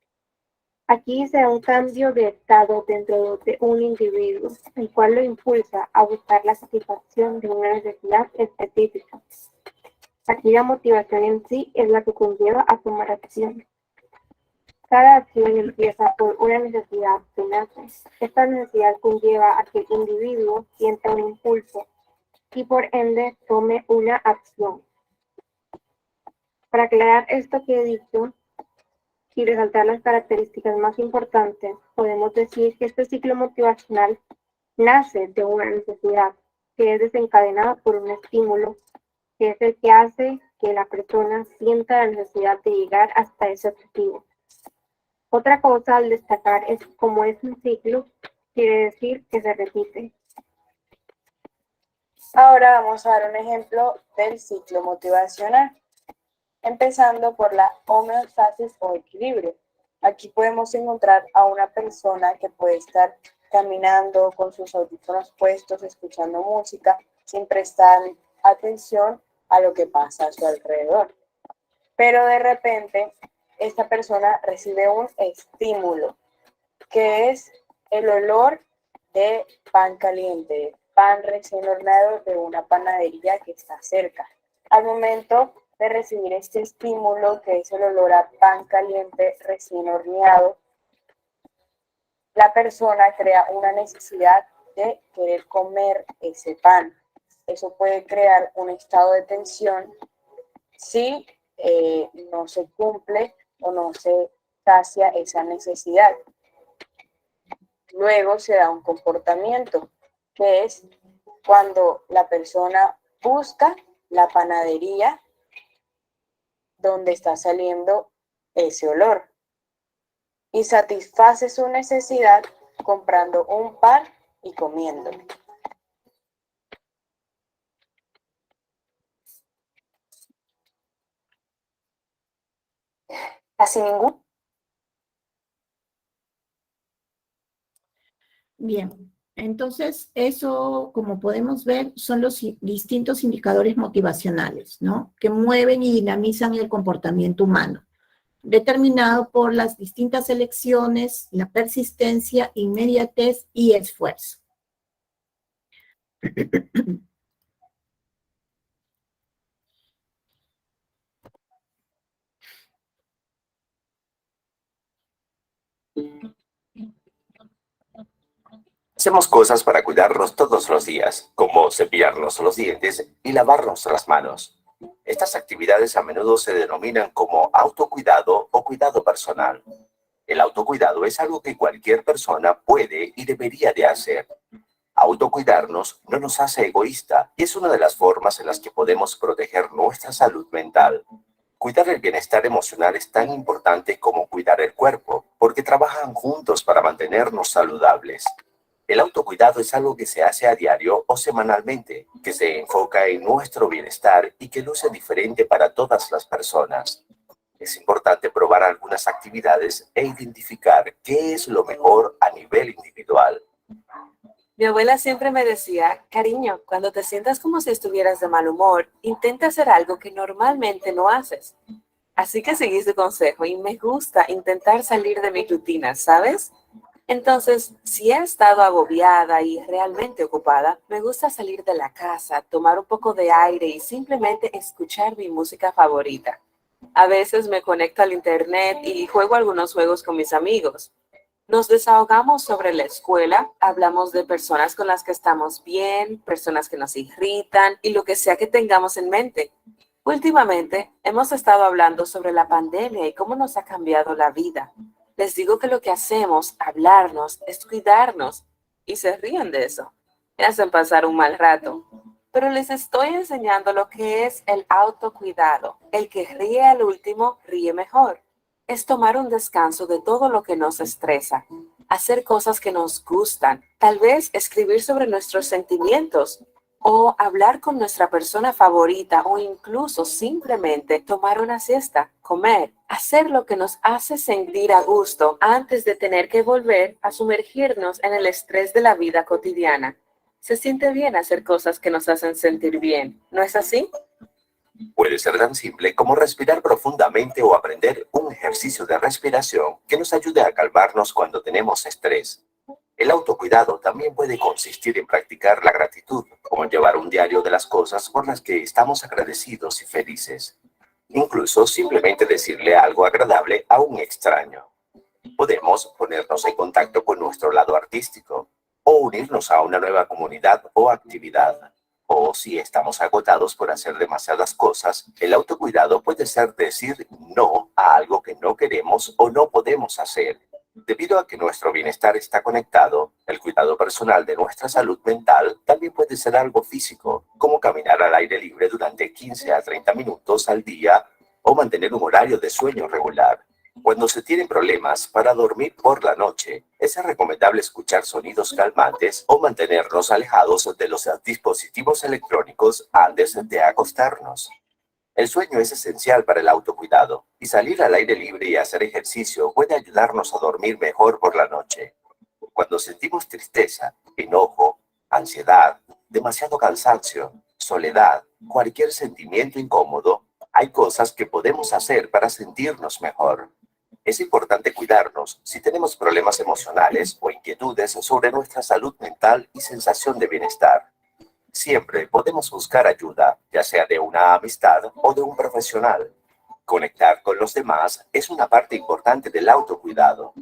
Aquí se da un cambio de estado dentro de un individuo, el cual lo impulsa a buscar la satisfacción de una necesidad específica. Aquí la motivación en sí es la que conlleva a tomar acción. Cada acción empieza por una necesidad que nace. Esta necesidad conlleva a que el individuo sienta un impulso y por ende tome una acción. Para aclarar esto que he dicho y resaltar las características más importantes, podemos decir que este ciclo motivacional nace de una necesidad que es desencadenada por un estímulo, que es el que hace que la persona sienta la necesidad de llegar hasta ese objetivo. Otra cosa al destacar es que como es un ciclo, quiere decir que se repite. Ahora vamos a dar un ejemplo del ciclo motivacional, empezando por la homeostasis o equilibrio. Aquí podemos encontrar a una persona que puede estar caminando con sus audífonos puestos, escuchando música, sin prestar atención a lo que pasa a su alrededor. Pero de repente, esta persona recibe un estímulo, que es el olor de pan caliente, pan recién horneado de una panadería que está cerca. Al momento de recibir este estímulo, que es el olor a pan caliente recién horneado, la persona crea una necesidad de querer comer ese pan. Eso puede crear un estado de tensión si no se cumple o no se sacia esa necesidad. Luego se da un comportamiento, que es cuando la persona busca la panadería donde está saliendo ese olor y satisface su necesidad comprando un pan y comiéndolo. Casi ningún. Bien, entonces eso, como podemos ver, son los distintos indicadores motivacionales, ¿no? Que mueven y dinamizan el comportamiento humano, determinado por las distintas elecciones, la persistencia, inmediatez y esfuerzo. Hacemos cosas para cuidarnos todos los días, como cepillarnos los dientes y lavarnos las manos. Estas actividades a menudo se denominan como autocuidado o cuidado personal. El autocuidado es algo que cualquier persona puede y debería de hacer. Autocuidarnos no nos hace egoísta y es una de las formas en las que podemos proteger nuestra salud mental. Cuidar el bienestar emocional es tan importante como cuidar el cuerpo, porque trabajan juntos para mantenernos saludables. El autocuidado es algo que se hace a diario o semanalmente, que se enfoca en nuestro bienestar y que luce diferente para todas las personas. Es importante probar algunas actividades e identificar qué es lo mejor a nivel individual. Mi abuela siempre me decía, cariño, cuando te sientas como si estuvieras de mal humor, intenta hacer algo que normalmente no haces. Así que seguí su consejo y me gusta intentar salir de mi rutina, ¿sabes? Entonces, si he estado agobiada y realmente ocupada, me gusta salir de la casa, tomar un poco de aire y simplemente escuchar mi música favorita. A veces me conecto al internet y juego algunos juegos con mis amigos. Nos desahogamos sobre la escuela, hablamos de personas con las que estamos bien, personas que nos irritan y lo que sea que tengamos en mente. Últimamente hemos estado hablando sobre la pandemia y cómo nos ha cambiado la vida. Les digo que lo que hacemos, hablarnos, es cuidarnos y se ríen de eso. Me hacen pasar un mal rato. Pero les estoy enseñando lo que es el autocuidado. El que ríe al último, ríe mejor. Es tomar un descanso de todo lo que nos estresa. hacer cosas que nos gustan, tal vez escribir sobre nuestros sentimientos o hablar con nuestra persona favorita o incluso simplemente tomar una siesta, comer, hacer lo que nos hace sentir a gusto antes de tener que volver a sumergirnos en el estrés de la vida cotidiana. Se siente bien hacer cosas que nos hacen sentir bien, ¿no es así? Puede ser tan simple como respirar profundamente o aprender un ejercicio de respiración que nos ayude a calmarnos cuando tenemos estrés. El autocuidado también puede consistir en practicar la gratitud, como llevar un diario de las cosas por las que estamos agradecidos y felices. Incluso simplemente decirle algo agradable a un extraño. Podemos ponernos en contacto con nuestro lado artístico o unirnos a una nueva comunidad o actividad. O si estamos agotados por hacer demasiadas cosas, el autocuidado puede ser decir no a algo que no queremos o no podemos hacer. Debido a que nuestro bienestar está conectado, el cuidado personal de nuestra salud mental también puede ser algo físico, como caminar al aire libre durante 15 a 30 minutos al día o mantener un horario de sueño regular. Cuando se tienen problemas para dormir por la noche, es recomendable escuchar sonidos calmantes o mantenernos alejados de los dispositivos electrónicos antes de acostarnos. El sueño es esencial para el autocuidado y salir al aire libre y hacer ejercicio puede ayudarnos a dormir mejor por la noche. Cuando sentimos tristeza, enojo, ansiedad, demasiado cansancio, soledad, cualquier sentimiento incómodo, hay cosas que podemos hacer para sentirnos mejor. Es importante cuidarnos si tenemos problemas emocionales o inquietudes sobre nuestra salud mental y sensación de bienestar. Siempre podemos buscar ayuda, ya sea de una amistad o de un profesional. Conectar con los demás es una parte importante del autocuidado.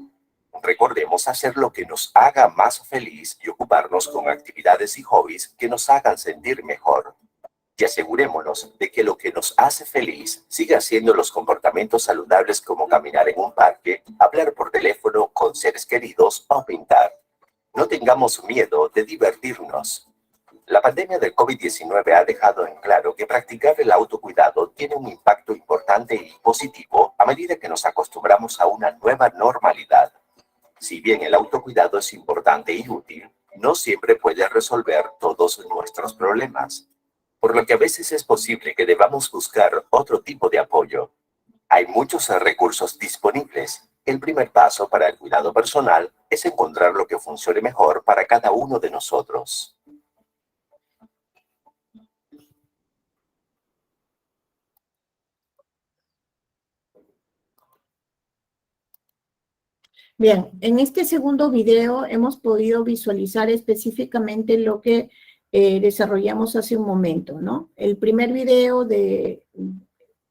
Recordemos hacer lo que nos haga más feliz y ocuparnos con actividades y hobbies que nos hagan sentir mejor. Y asegurémonos de que lo que nos hace feliz siga siendo los comportamientos saludables como caminar en un parque, hablar por teléfono con seres queridos o pintar. No tengamos miedo de divertirnos. La pandemia del COVID-19 ha dejado en claro que practicar el autocuidado tiene un impacto importante y positivo a medida que nos acostumbramos a una nueva normalidad. Si bien el autocuidado es importante y útil, no siempre puede resolver todos nuestros problemas, por lo que a veces es posible que debamos buscar otro tipo de apoyo. Hay muchos recursos disponibles. El primer paso para el cuidado personal es encontrar lo que funcione mejor para cada uno de nosotros. Bien, en este segundo video hemos podido visualizar específicamente lo que desarrollamos hace un momento, ¿no? El primer video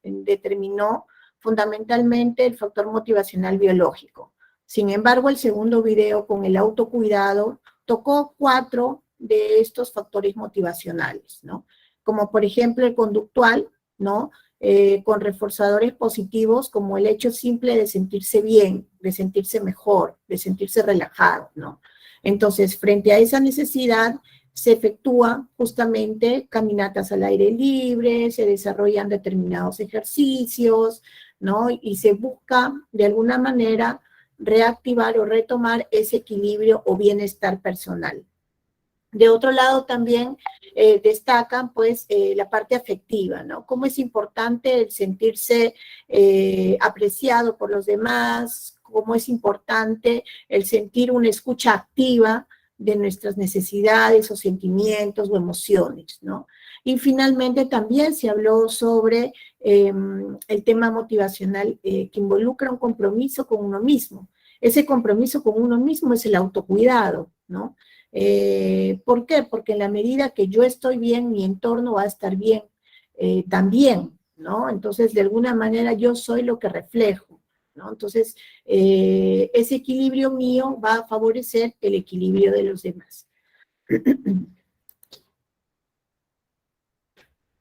determinó fundamentalmente el factor motivacional biológico. Sin embargo, el segundo video con el autocuidado tocó 4 de estos factores motivacionales, ¿no? Como por ejemplo el conductual, ¿no? Con reforzadores positivos como el hecho simple de sentirse bien, de sentirse mejor, de sentirse relajado, ¿no? Entonces, frente a esa necesidad, se efectúan justamente caminatas al aire libre, se desarrollan determinados ejercicios, ¿no? Y se busca, de alguna manera, reactivar o retomar ese equilibrio o bienestar personal. De otro lado también destacan pues la parte afectiva, ¿no? Cómo es importante el sentirse apreciado por los demás, cómo es importante el sentir una escucha activa de nuestras necesidades o sentimientos o emociones, ¿no? Y finalmente también se habló sobre el tema motivacional que involucra un compromiso con uno mismo. Ese compromiso con uno mismo es el autocuidado, ¿no? ¿Por qué? Porque en la medida que yo estoy bien, mi entorno va a estar bien también, ¿no? Entonces, de alguna manera, yo soy lo que reflejo, ¿no? Entonces, ese equilibrio mío va a favorecer el equilibrio de los demás.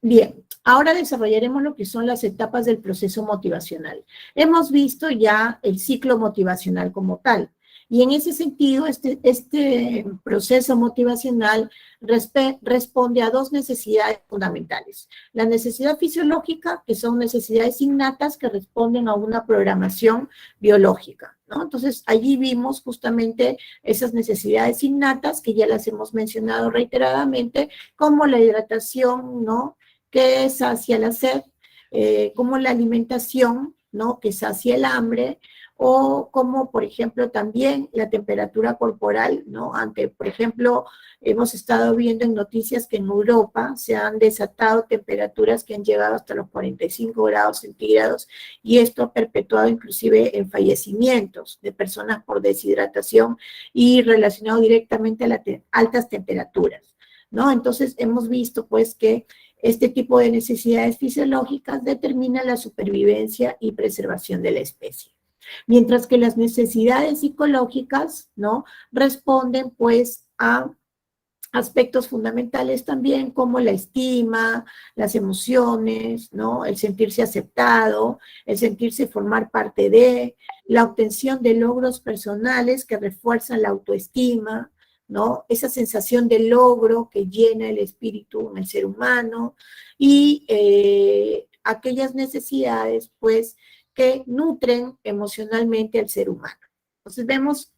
Bien, ahora desarrollaremos lo que son las etapas del proceso motivacional. Hemos visto ya el ciclo motivacional como tal. Y en ese sentido, este proceso motivacional responde a 2 necesidades fundamentales. La necesidad fisiológica, que son necesidades innatas que responden a una programación biológica. ¿no? Entonces, allí vimos justamente esas necesidades innatas que ya las hemos mencionado reiteradamente, como la hidratación, ¿no? Que sacia la sed, como la alimentación, ¿no? Que sacia el hambre, o como, por ejemplo, también la temperatura corporal, ¿no? Ante, por ejemplo, hemos estado viendo en noticias que en Europa se han desatado temperaturas que han llegado hasta los 45 grados centígrados, y esto ha perpetuado inclusive en fallecimientos de personas por deshidratación y relacionado directamente a las altas temperaturas, ¿no? Entonces, hemos visto, pues, que este tipo de necesidades fisiológicas determinan la supervivencia y preservación de la especie. Mientras que las necesidades psicológicas, ¿no? Responden, pues, a aspectos fundamentales también, como la estima, las emociones, ¿no? El sentirse aceptado, el sentirse formar parte de, la obtención de logros personales que refuerzan la autoestima, ¿no? Esa sensación de logro que llena el espíritu en el ser humano, y aquellas necesidades, pues, que nutren emocionalmente al ser humano. Entonces vemos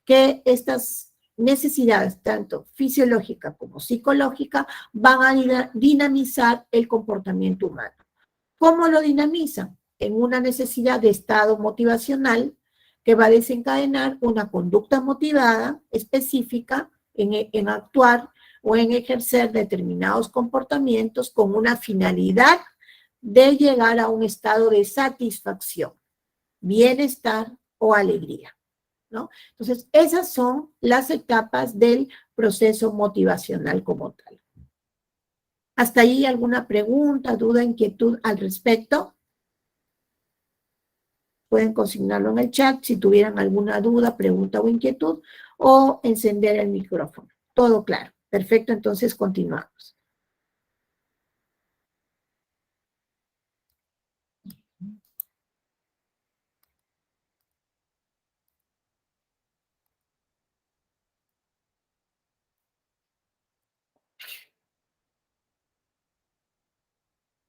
que estas necesidades, tanto fisiológica como psicológica, van a dinamizar el comportamiento humano. ¿Cómo lo dinamizan? En una necesidad de estado motivacional que va a desencadenar una conducta motivada específica en actuar o en ejercer determinados comportamientos con una finalidad de llegar a un estado de satisfacción, bienestar o alegría, ¿no? Entonces, esas son las etapas del proceso motivacional como tal. ¿Hasta ahí alguna pregunta, duda, inquietud al respecto? Pueden consignarlo en el chat si tuvieran alguna duda, pregunta o inquietud, o encender el micrófono. Todo claro. Perfecto, entonces continuamos.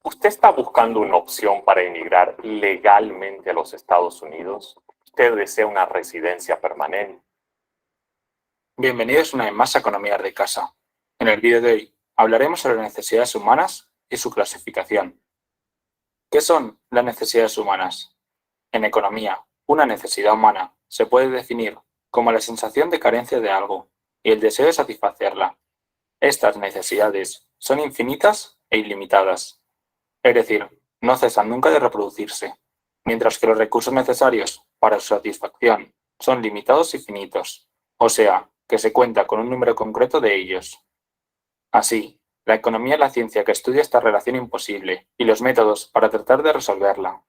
¿Usted está buscando una opción para emigrar legalmente a los Estados Unidos? ¿Usted desea una residencia permanente? Bienvenidos una vez más a Economía de Casa. En el vídeo de hoy hablaremos sobre las necesidades humanas y su clasificación. ¿Qué son las necesidades humanas? En economía, una necesidad humana se puede definir como la sensación de carencia de algo y el deseo de satisfacerla. Estas necesidades son infinitas e ilimitadas, es decir, no cesan nunca de reproducirse, mientras que los recursos necesarios para su satisfacción son limitados y finitos, o sea, que se cuenta con un número concreto de ellos. Así, la economía es la ciencia que estudia esta relación imposible y los métodos para tratar de resolverla.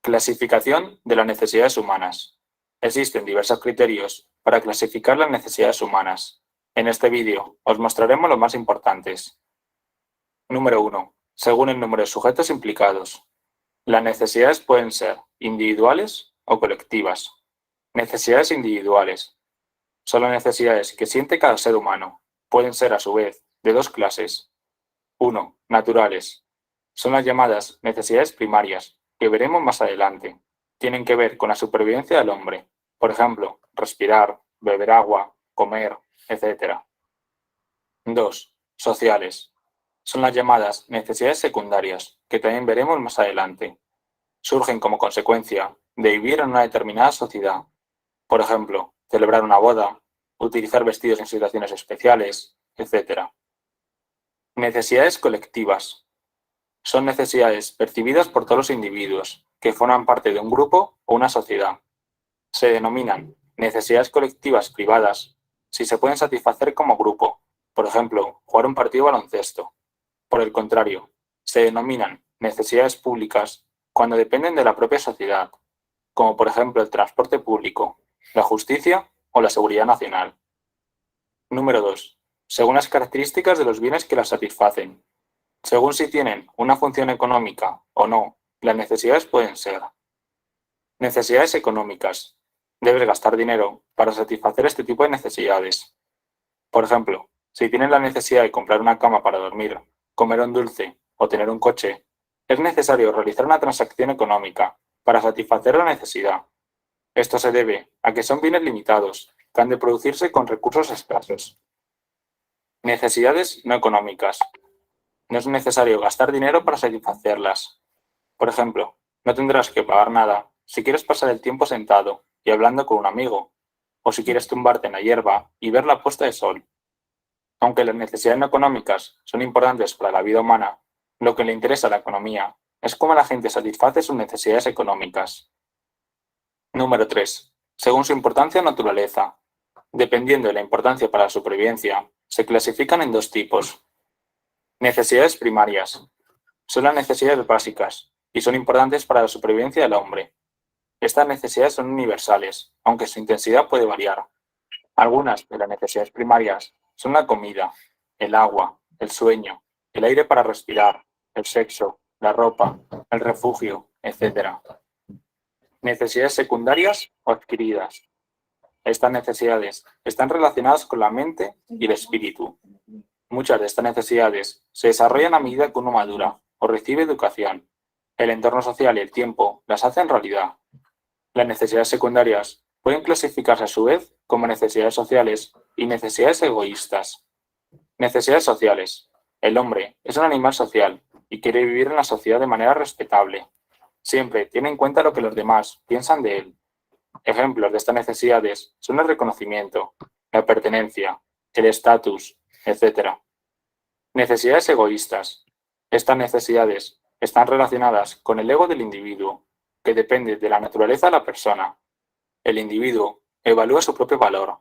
Clasificación de las necesidades humanas. Existen diversos criterios para clasificar las necesidades humanas. En este vídeo os mostraremos los más importantes. Número 1. Según el número de sujetos implicados. Las necesidades pueden ser individuales o colectivas. Necesidades individuales. Son las necesidades que siente cada ser humano. Pueden ser a su vez de dos clases. 1. Naturales. Son las llamadas necesidades primarias, que veremos más adelante. Tienen que ver con la supervivencia del hombre. Por ejemplo, respirar, beber agua, comer, etc. 2. Sociales. Son las llamadas necesidades secundarias, que también veremos más adelante. Surgen como consecuencia de vivir en una determinada sociedad. Por ejemplo, celebrar una boda, utilizar vestidos en situaciones especiales, etc. Necesidades colectivas. Son necesidades percibidas por todos los individuos, que forman parte de un grupo o una sociedad. Se denominan necesidades colectivas privadas si se pueden satisfacer como grupo, por ejemplo, jugar un partido de baloncesto. Por el contrario, se denominan necesidades públicas cuando dependen de la propia sociedad, como por ejemplo el transporte público, la justicia o la seguridad nacional. Número 2. Según las características de los bienes que las satisfacen. Según si tienen una función económica o no, las necesidades pueden ser. Necesidades económicas. Debes gastar dinero para satisfacer este tipo de necesidades. Por ejemplo, si tienes la necesidad de comprar una cama para dormir, comer un dulce o tener un coche, es necesario realizar una transacción económica para satisfacer la necesidad. Esto se debe a que son bienes limitados, que han de producirse con recursos escasos. Necesidades no económicas. No es necesario gastar dinero para satisfacerlas. Por ejemplo, no tendrás que pagar nada si quieres pasar el tiempo sentado y hablando con un amigo, o si quieres tumbarte en la hierba y ver la puesta de sol. Aunque las necesidades no económicas son importantes para la vida humana, lo que le interesa a la economía es cómo la gente satisface sus necesidades económicas. Número 3. Según su importancia o naturaleza. Dependiendo de la importancia para la supervivencia, se clasifican en dos tipos. Necesidades primarias. Son las necesidades básicas y son importantes para la supervivencia del hombre. Estas necesidades son universales, aunque su intensidad puede variar. Algunas de las necesidades primarias son la comida, el agua, el sueño, el aire para respirar, el sexo, la ropa, el refugio, etc. Necesidades secundarias o adquiridas. Estas necesidades están relacionadas con la mente y el espíritu. Muchas de estas necesidades se desarrollan a medida que uno madura o recibe educación. El entorno social y el tiempo las hacen realidad. Las necesidades secundarias pueden clasificarse a su vez como necesidades sociales y necesidades egoístas. Necesidades sociales. El hombre es un animal social y quiere vivir en la sociedad de manera respetable. Siempre tiene en cuenta lo que los demás piensan de él. Ejemplos de estas necesidades son el reconocimiento, la pertenencia, el estatus, etc. Necesidades egoístas. Estas necesidades están relacionadas con el ego del individuo, que depende de la naturaleza de la persona. El individuo evalúa su propio valor,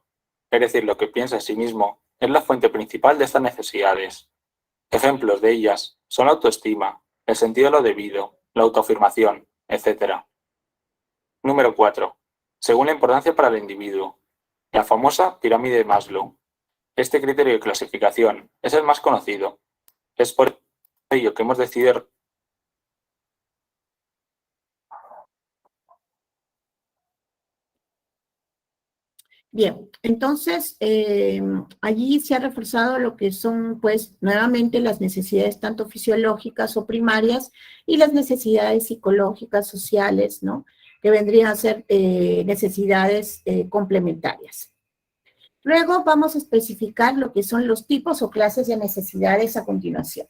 es decir, lo que piensa de sí mismo es la fuente principal de estas necesidades. Ejemplos de ellas son la autoestima, el sentido de lo debido, la autoafirmación, etc. Número 4. Según la importancia para el individuo. La famosa pirámide de Maslow. Este criterio de clasificación es el más conocido. Es por ello que hemos decidido... Bien, entonces allí se ha reforzado lo que son, pues, nuevamente las necesidades tanto fisiológicas o primarias y las necesidades psicológicas, sociales, ¿no? Que vendrían a ser necesidades complementarias. Luego vamos a especificar lo que son los tipos o clases de necesidades a continuación.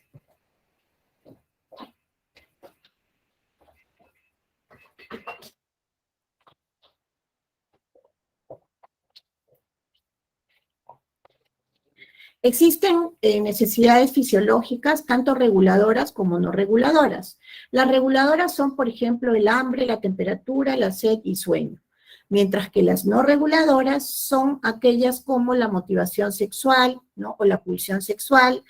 Existen necesidades fisiológicas, tanto reguladoras como no reguladoras. Las reguladoras son, por ejemplo, el hambre, la temperatura, la sed y sueño. Mientras que las no reguladoras son aquellas como la motivación sexual, ¿no? O la pulsión sexual,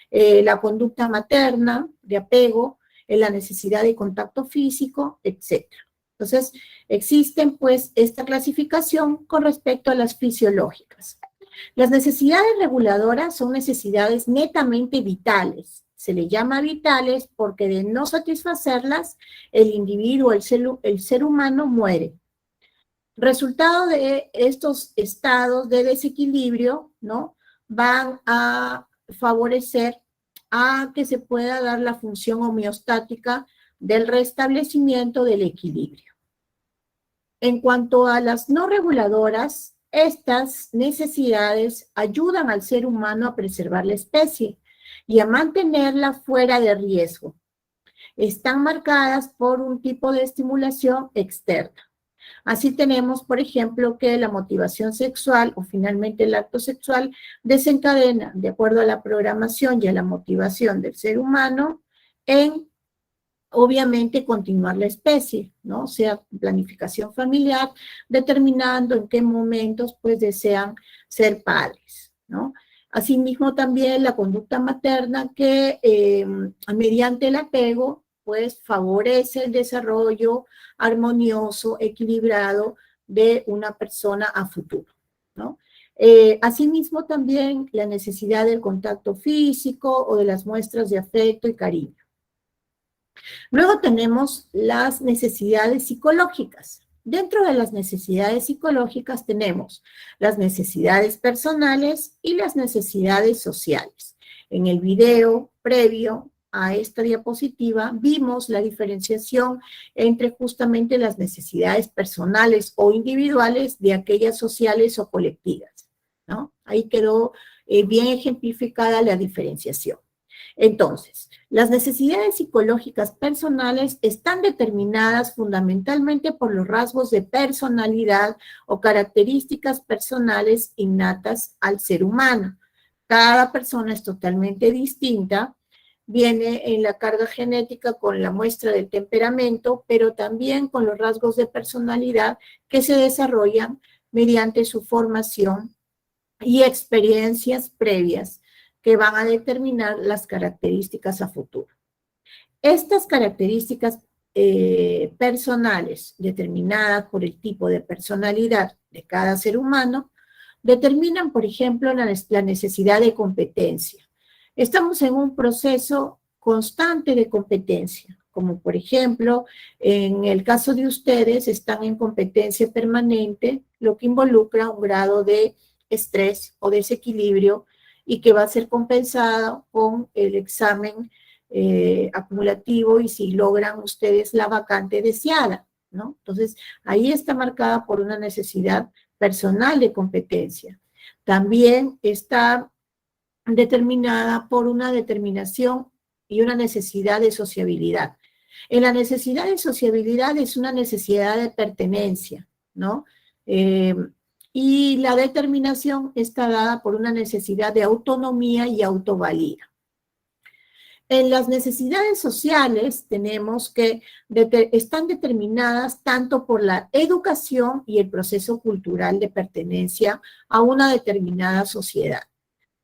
la conducta materna, de apego, la necesidad de contacto físico, etc. Entonces, existen pues esta clasificación con respecto a las fisiológicas. Las necesidades reguladoras son necesidades netamente vitales. Se le llama vitales porque de no satisfacerlas, el individuo, el ser humano muere. Resultado de estos estados de desequilibrio, ¿no? Van a favorecer a que se pueda dar la función homeostática del restablecimiento del equilibrio. En cuanto a las no reguladoras, estas necesidades ayudan al ser humano a preservar la especie y a mantenerla fuera de riesgo. Están marcadas por un tipo de estimulación externa. Así tenemos, por ejemplo, que la motivación sexual o finalmente el acto sexual desencadena, de acuerdo a la programación y a la motivación del ser humano, en obviamente continuar la especie, ¿no? O sea, planificación familiar, determinando en qué momentos pues desean ser padres, ¿no? Asimismo también la conducta materna que mediante el apego pues favorece el desarrollo armonioso, equilibrado de una persona a futuro, ¿no? Asimismo también la necesidad del contacto físico o de las muestras de afecto y cariño. Luego tenemos las necesidades psicológicas. Dentro de las necesidades psicológicas tenemos las necesidades personales y las necesidades sociales. En el video previo a esta diapositiva, vimos la diferenciación entre justamente las necesidades personales o individuales de aquellas sociales o colectivas, ¿no? Ahí quedó bien ejemplificada la diferenciación. Entonces, las necesidades psicológicas personales están determinadas fundamentalmente por los rasgos de personalidad o características personales innatas al ser humano. Cada persona es totalmente distinta, viene en la carga genética con la muestra del temperamento, pero también con los rasgos de personalidad que se desarrollan mediante su formación y experiencias previas que van a determinar las características a futuro. Estas características personales determinadas por el tipo de personalidad de cada ser humano determinan, por ejemplo, la necesidad de competencia. Estamos en un proceso constante de competencia, como por ejemplo, en el caso de ustedes, están en competencia permanente, lo que involucra un grado de estrés o desequilibrio y que va a ser compensado con el examen acumulativo y si logran ustedes la vacante deseada, ¿no? Entonces, ahí está marcada por una necesidad personal de competencia. También está determinada por una determinación y una necesidad de sociabilidad. En la necesidad de sociabilidad es una necesidad de pertenencia, ¿no? Y la determinación está dada por una necesidad de autonomía y autovalía. En las necesidades sociales tenemos que están determinadas tanto por la educación y el proceso cultural de pertenencia a una determinada sociedad,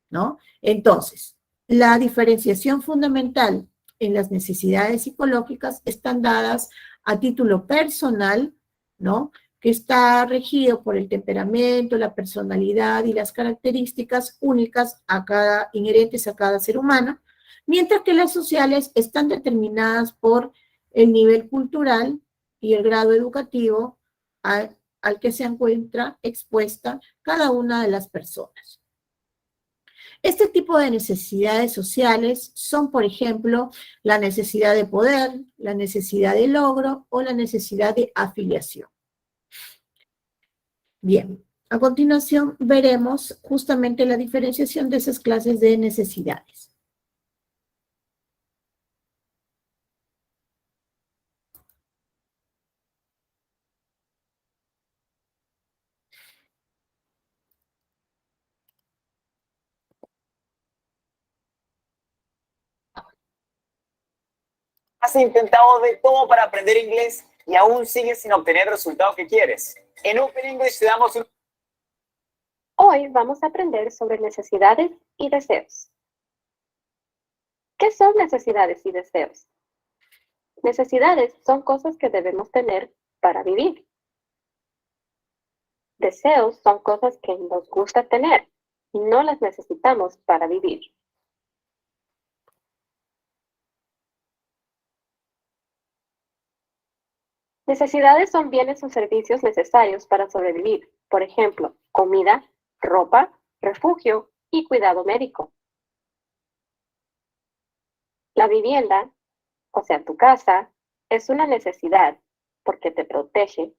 ¿no? Entonces, la diferenciación fundamental en las necesidades psicológicas están dadas a título personal, ¿no? Que está regido por el temperamento, la personalidad y las características únicas inherentes a cada ser humano, mientras que las sociales están determinadas por el nivel cultural y el grado educativo al que se encuentra expuesta cada una de las personas. Este tipo de necesidades sociales son, por ejemplo, la necesidad de poder, la necesidad de logro o la necesidad de afiliación. Bien, a continuación veremos justamente la diferenciación de esas clases de necesidades. Has intentado de todo para aprender inglés y aún sigues sin obtener el resultado que quieres. En Open English te damos un... Hoy vamos a aprender sobre necesidades y deseos. ¿Qué son necesidades y deseos? Necesidades son cosas que debemos tener para vivir. Deseos son cosas que nos gusta tener y no las necesitamos para vivir. Necesidades son bienes o servicios necesarios para sobrevivir, por ejemplo, comida, ropa, refugio y cuidado médico. La vivienda, o sea, tu casa, es una necesidad porque te protege.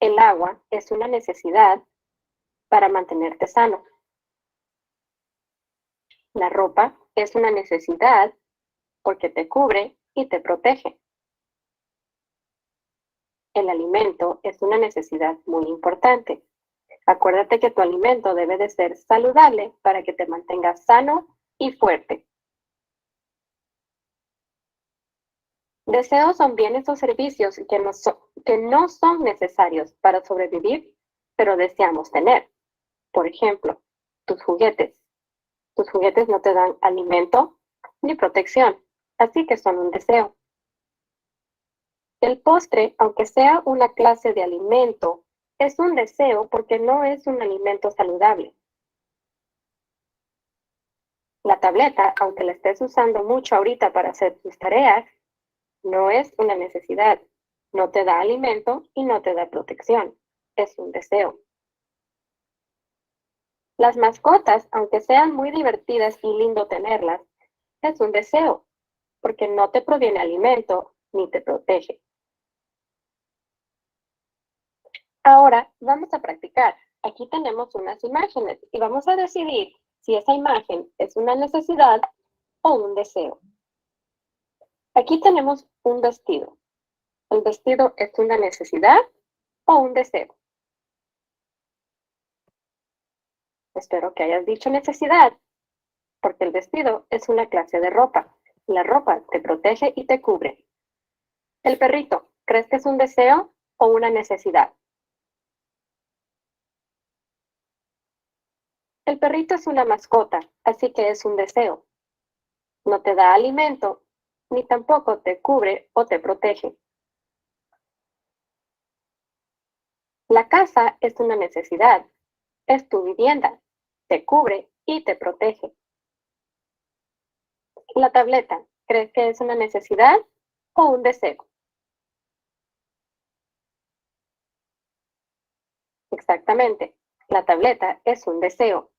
El agua es una necesidad para mantenerte sano. La ropa es una necesidad porque te cubre y te protege. El alimento es una necesidad muy importante. Acuérdate que tu alimento debe de ser saludable para que te mantengas sano y fuerte. Deseos son bienes o servicios que no son necesarios para sobrevivir, pero deseamos tener. Por ejemplo, tus juguetes. Tus juguetes no te dan alimento ni protección, así que son un deseo. El postre, aunque sea una clase de alimento, es un deseo porque no es un alimento saludable. La tableta, aunque la estés usando mucho ahorita para hacer tus tareas, no es una necesidad. No te da alimento y no te da protección. Es un deseo. Las mascotas, aunque sean muy divertidas y lindo tenerlas, es un deseo, porque no te proviene alimento ni te protege. Ahora vamos a practicar. Aquí tenemos unas imágenes y vamos a decidir si esa imagen es una necesidad o un deseo. Aquí tenemos un vestido. ¿El vestido es una necesidad o un deseo? Espero que hayas dicho necesidad, porque el vestido es una clase de ropa. La ropa te protege y te cubre. El perrito, ¿crees que es un deseo o una necesidad? El perrito es una mascota, así que es un deseo. No te da alimento, ni tampoco te cubre o te protege. La casa es una necesidad. Es tu vivienda. Te cubre y te protege. La tableta, ¿crees que es una necesidad o un deseo? Exactamente. La tableta es un deseo.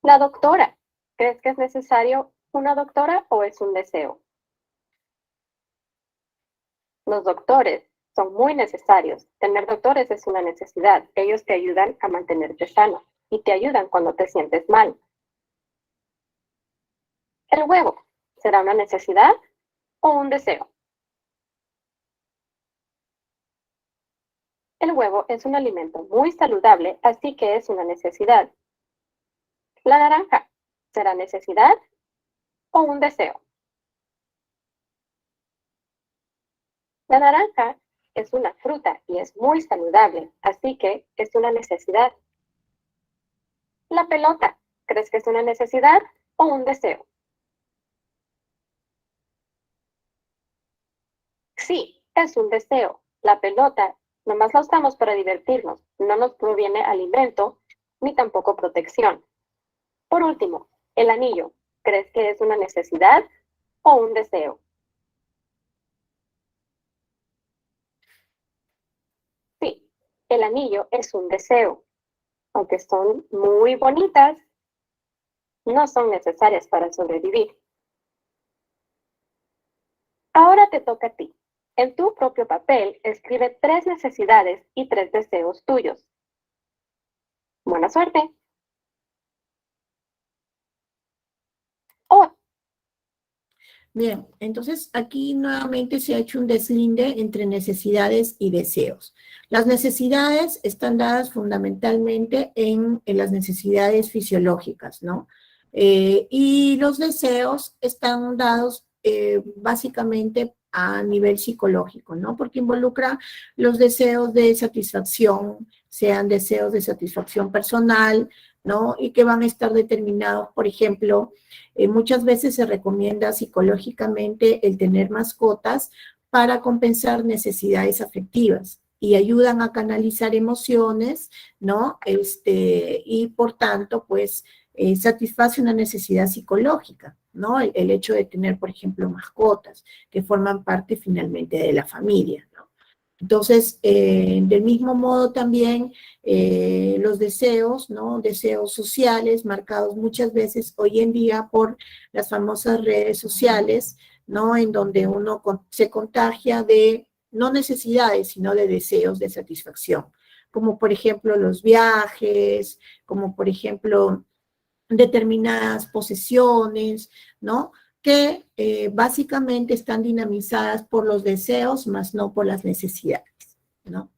La doctora, ¿crees que es necesario una doctora o es un deseo? Los doctores son muy necesarios. Tener doctores es una necesidad. Ellos te ayudan a mantenerte sano y te ayudan cuando te sientes mal. ¿El huevo será una necesidad o un deseo? El huevo es un alimento muy saludable, así que es una necesidad. ¿La naranja será necesidad o un deseo? La naranja es una fruta y es muy saludable, así que es una necesidad. La pelota, ¿crees que es una necesidad o un deseo? Sí, es un deseo. La pelota nomás la usamos para divertirnos, no nos proviene alimento ni tampoco protección. Por último, el anillo, ¿crees que es una necesidad o un deseo? Sí, el anillo es un deseo. Aunque son muy bonitas, no son necesarias para sobrevivir. Ahora te toca a ti. En tu propio papel, escribe 3 necesidades y 3 deseos tuyos. Buena suerte. Bien, entonces aquí nuevamente se ha hecho un deslinde entre necesidades y deseos. Las necesidades están dadas fundamentalmente en las necesidades fisiológicas, ¿no? Y los deseos están dados básicamente a nivel psicológico, ¿no? Porque involucra los deseos de satisfacción, sean deseos de satisfacción personal, ¿no? Y que van a estar determinados, por ejemplo, muchas veces se recomienda psicológicamente el tener mascotas para compensar necesidades afectivas y ayudan a canalizar emociones, ¿no? Y por tanto, pues, satisface una necesidad psicológica, ¿no? El hecho de tener, por ejemplo, mascotas que forman parte finalmente de la familia, ¿no? Entonces, del mismo modo también los deseos, ¿no? Deseos sociales marcados muchas veces hoy en día por las famosas redes sociales, ¿no? En donde uno se contagia de no necesidades, sino de deseos de satisfacción, como por ejemplo los viajes, como por ejemplo determinadas posesiones, ¿no? Que básicamente están dinamizadas por los deseos, más no por las necesidades, ¿no?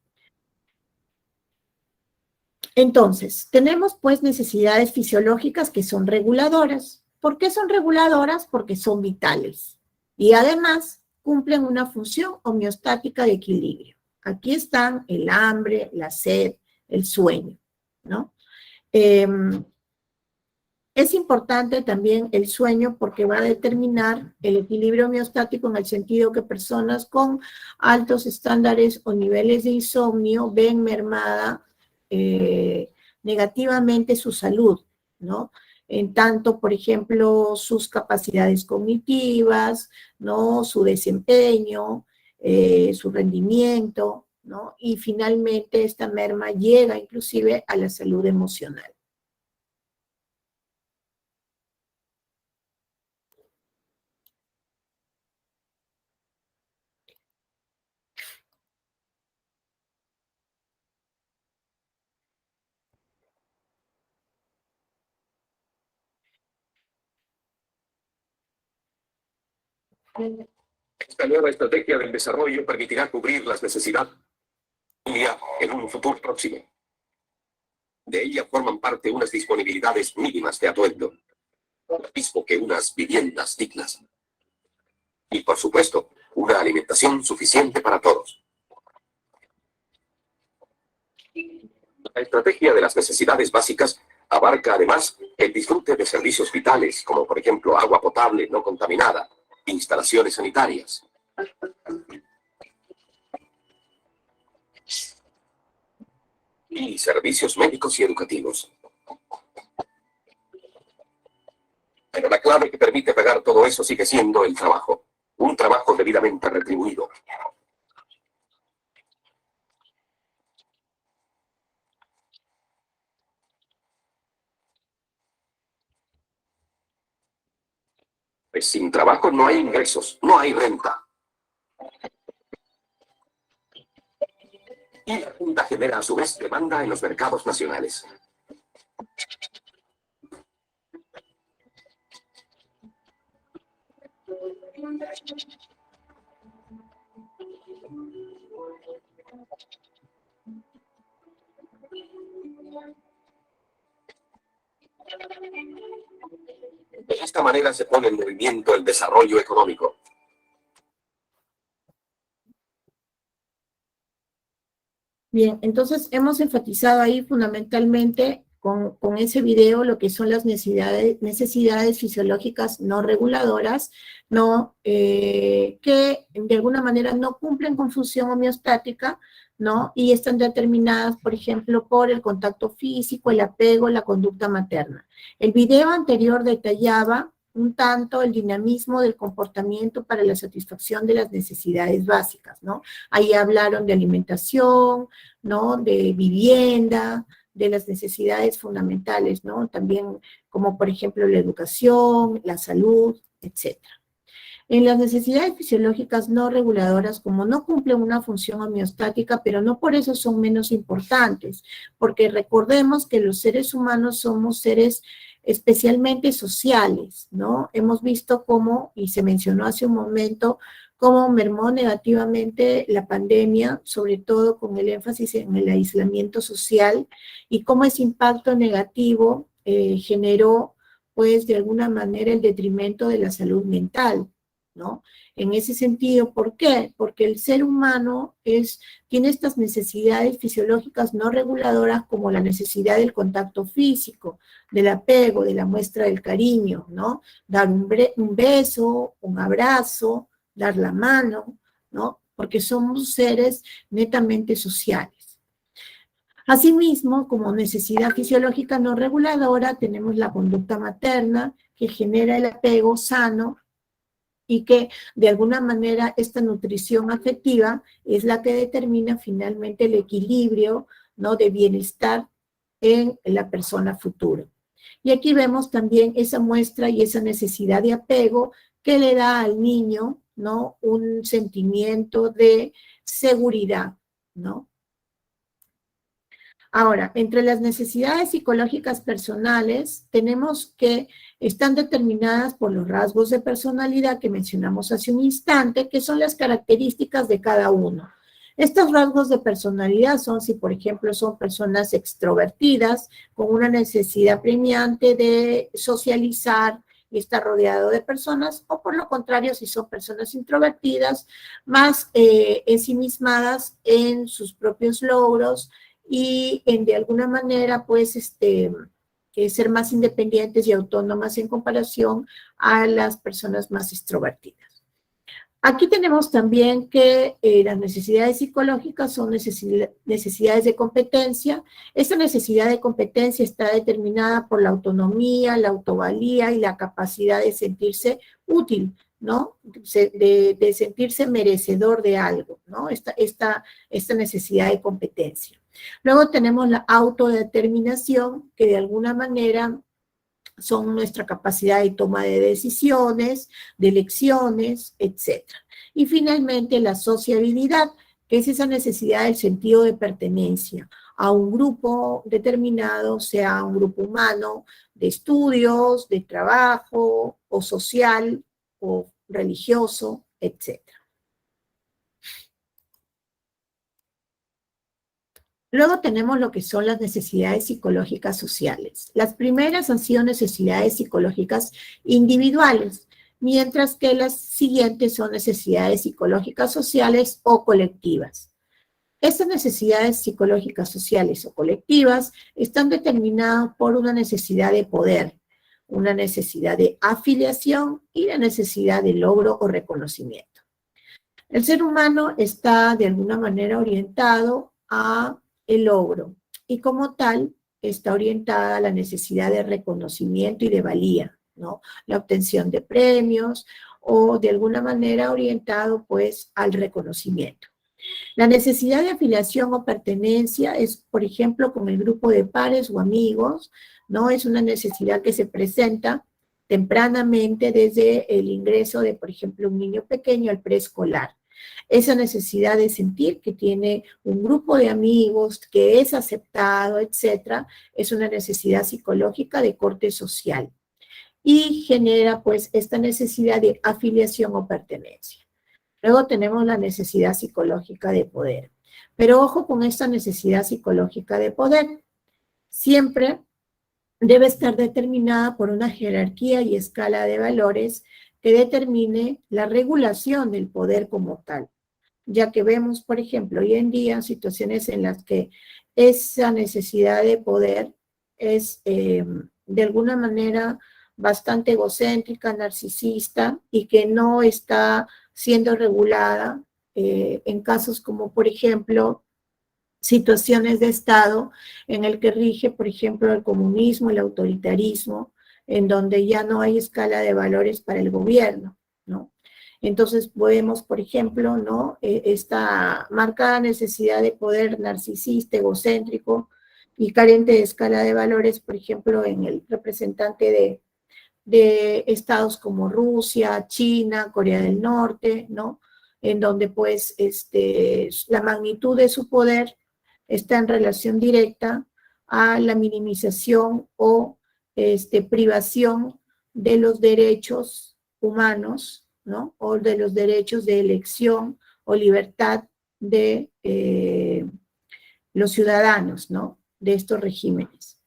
Entonces, tenemos pues necesidades fisiológicas que son reguladoras. ¿Por qué son reguladoras? Porque son vitales y además cumplen una función homeostática de equilibrio. Aquí están el hambre, la sed, el sueño, ¿no? Es importante también el sueño porque va a determinar el equilibrio homeostático en el sentido que personas con altos estándares o niveles de insomnio ven mermada negativamente su salud, ¿no? En tanto, por ejemplo, sus capacidades cognitivas, ¿no? Su desempeño, su rendimiento, ¿no? Y finalmente esta merma llega inclusive a la salud emocional. Esta nueva estrategia del desarrollo permitirá cubrir las necesidades en un futuro próximo. De ella forman parte unas disponibilidades mínimas de atuendo, lo mismo que unas viviendas dignas. Y, por supuesto, una alimentación suficiente para todos. La estrategia de las necesidades básicas abarca además el disfrute de servicios vitales, como por ejemplo agua potable no contaminada, instalaciones sanitarias. Y servicios médicos y educativos. Pero la clave que permite pagar todo eso sigue siendo el trabajo. Un trabajo debidamente retribuido. Pues sin trabajo no hay ingresos, no hay renta. Y la renta genera a su vez demanda en los mercados nacionales. De esta manera se pone en movimiento el desarrollo económico. Bien, entonces hemos enfatizado ahí fundamentalmente con ese video lo que son las necesidades fisiológicas no reguladoras, ¿no? Que de alguna manera no cumplen con función homeostática, ¿no? Y están determinadas, por ejemplo, por el contacto físico, el apego, la conducta materna. El video anterior detallaba un tanto el dinamismo del comportamiento para la satisfacción de las necesidades básicas, ¿no? Ahí hablaron de alimentación, ¿no? De vivienda, de las necesidades fundamentales, ¿no? También como por ejemplo la educación, la salud, etc. En las necesidades fisiológicas no reguladoras, como no cumplen una función homeostática, pero no por eso son menos importantes, porque recordemos que los seres humanos somos seres especialmente sociales, ¿no? Hemos visto cómo, y se mencionó hace un momento, cómo mermó negativamente la pandemia, sobre todo con el énfasis en el aislamiento social, y cómo ese impacto negativo generó, pues, de alguna manera el detrimento de la salud mental, ¿no? En ese sentido, ¿por qué? Porque el ser humano tiene estas necesidades fisiológicas no reguladoras como la necesidad del contacto físico, del apego, de la muestra del cariño, ¿no? Dar un beso, un abrazo, dar la mano, ¿no? Porque somos seres netamente sociales. Asimismo, como necesidad fisiológica no reguladora, tenemos la conducta materna, que genera el apego sano, y que de alguna manera esta nutrición afectiva es la que determina finalmente el equilibrio, ¿no? De bienestar en la persona futura. Y aquí vemos también esa muestra y esa necesidad de apego que le da al niño, ¿no? Un sentimiento de seguridad, ¿no? Ahora, entre las necesidades psicológicas personales, tenemos que están determinadas por los rasgos de personalidad que mencionamos hace un instante, que son las características de cada uno. Estos rasgos de personalidad son si, por ejemplo, son personas extrovertidas, con una necesidad premiante de socializar y estar rodeado de personas, o por lo contrario, si son personas introvertidas, más ensimismadas en sus propios logros, y de alguna manera, pues, ser más independientes y autónomas en comparación a las personas más extrovertidas. Aquí tenemos también que las necesidades psicológicas son necesidades de competencia. Esta necesidad de competencia está determinada por la autonomía, la autovalía y la capacidad de sentirse útil, ¿no? De sentirse merecedor de algo, ¿no? Esta necesidad de competencia. Luego tenemos la autodeterminación, que de alguna manera son nuestra capacidad de toma de decisiones, de elecciones, etc. Y finalmente la sociabilidad, que es esa necesidad del sentido de pertenencia a un grupo determinado, sea un grupo humano de estudios, de trabajo, o social, o religioso, etc. Luego tenemos lo que son las necesidades psicológicas sociales. Las primeras han sido necesidades psicológicas individuales, mientras que las siguientes son necesidades psicológicas sociales o colectivas. Estas necesidades psicológicas sociales o colectivas están determinadas por una necesidad de poder, una necesidad de afiliación y la necesidad de logro o reconocimiento. El ser humano está de alguna manera orientado a el logro y como tal está orientada a la necesidad de reconocimiento y de valía, ¿no? La obtención de premios o de alguna manera orientado pues al reconocimiento. La necesidad de afiliación o pertenencia es, por ejemplo, con el grupo de pares o amigos, ¿no? Es una necesidad que se presenta tempranamente desde el ingreso de, por ejemplo, un niño pequeño al preescolar. Esa necesidad de sentir que tiene un grupo de amigos, que es aceptado, etcétera, es una necesidad psicológica de corte social y genera pues esta necesidad de afiliación o pertenencia. Luego tenemos la necesidad psicológica de poder. Pero ojo con esta necesidad psicológica de poder. Siempre debe estar determinada por una jerarquía y escala de valores que determine la regulación del poder como tal. Ya que vemos, por ejemplo, hoy en día situaciones en las que esa necesidad de poder es de alguna manera bastante egocéntrica, narcisista y que no está siendo regulada en casos como, por ejemplo, situaciones de Estado en el que rige, por ejemplo, el comunismo, el autoritarismo, en donde ya no hay escala de valores para el gobierno, ¿no? Entonces vemos, por ejemplo, ¿no? Esta marcada necesidad de poder narcisista, egocéntrico y carente de escala de valores, por ejemplo, en el representante de estados como Rusia, China, Corea del Norte, ¿no? En donde pues la magnitud de su poder está en relación directa a la minimización o privación de los derechos humanos, ¿no? O de los derechos de elección o libertad de los ciudadanos, ¿no? De estos regímenes.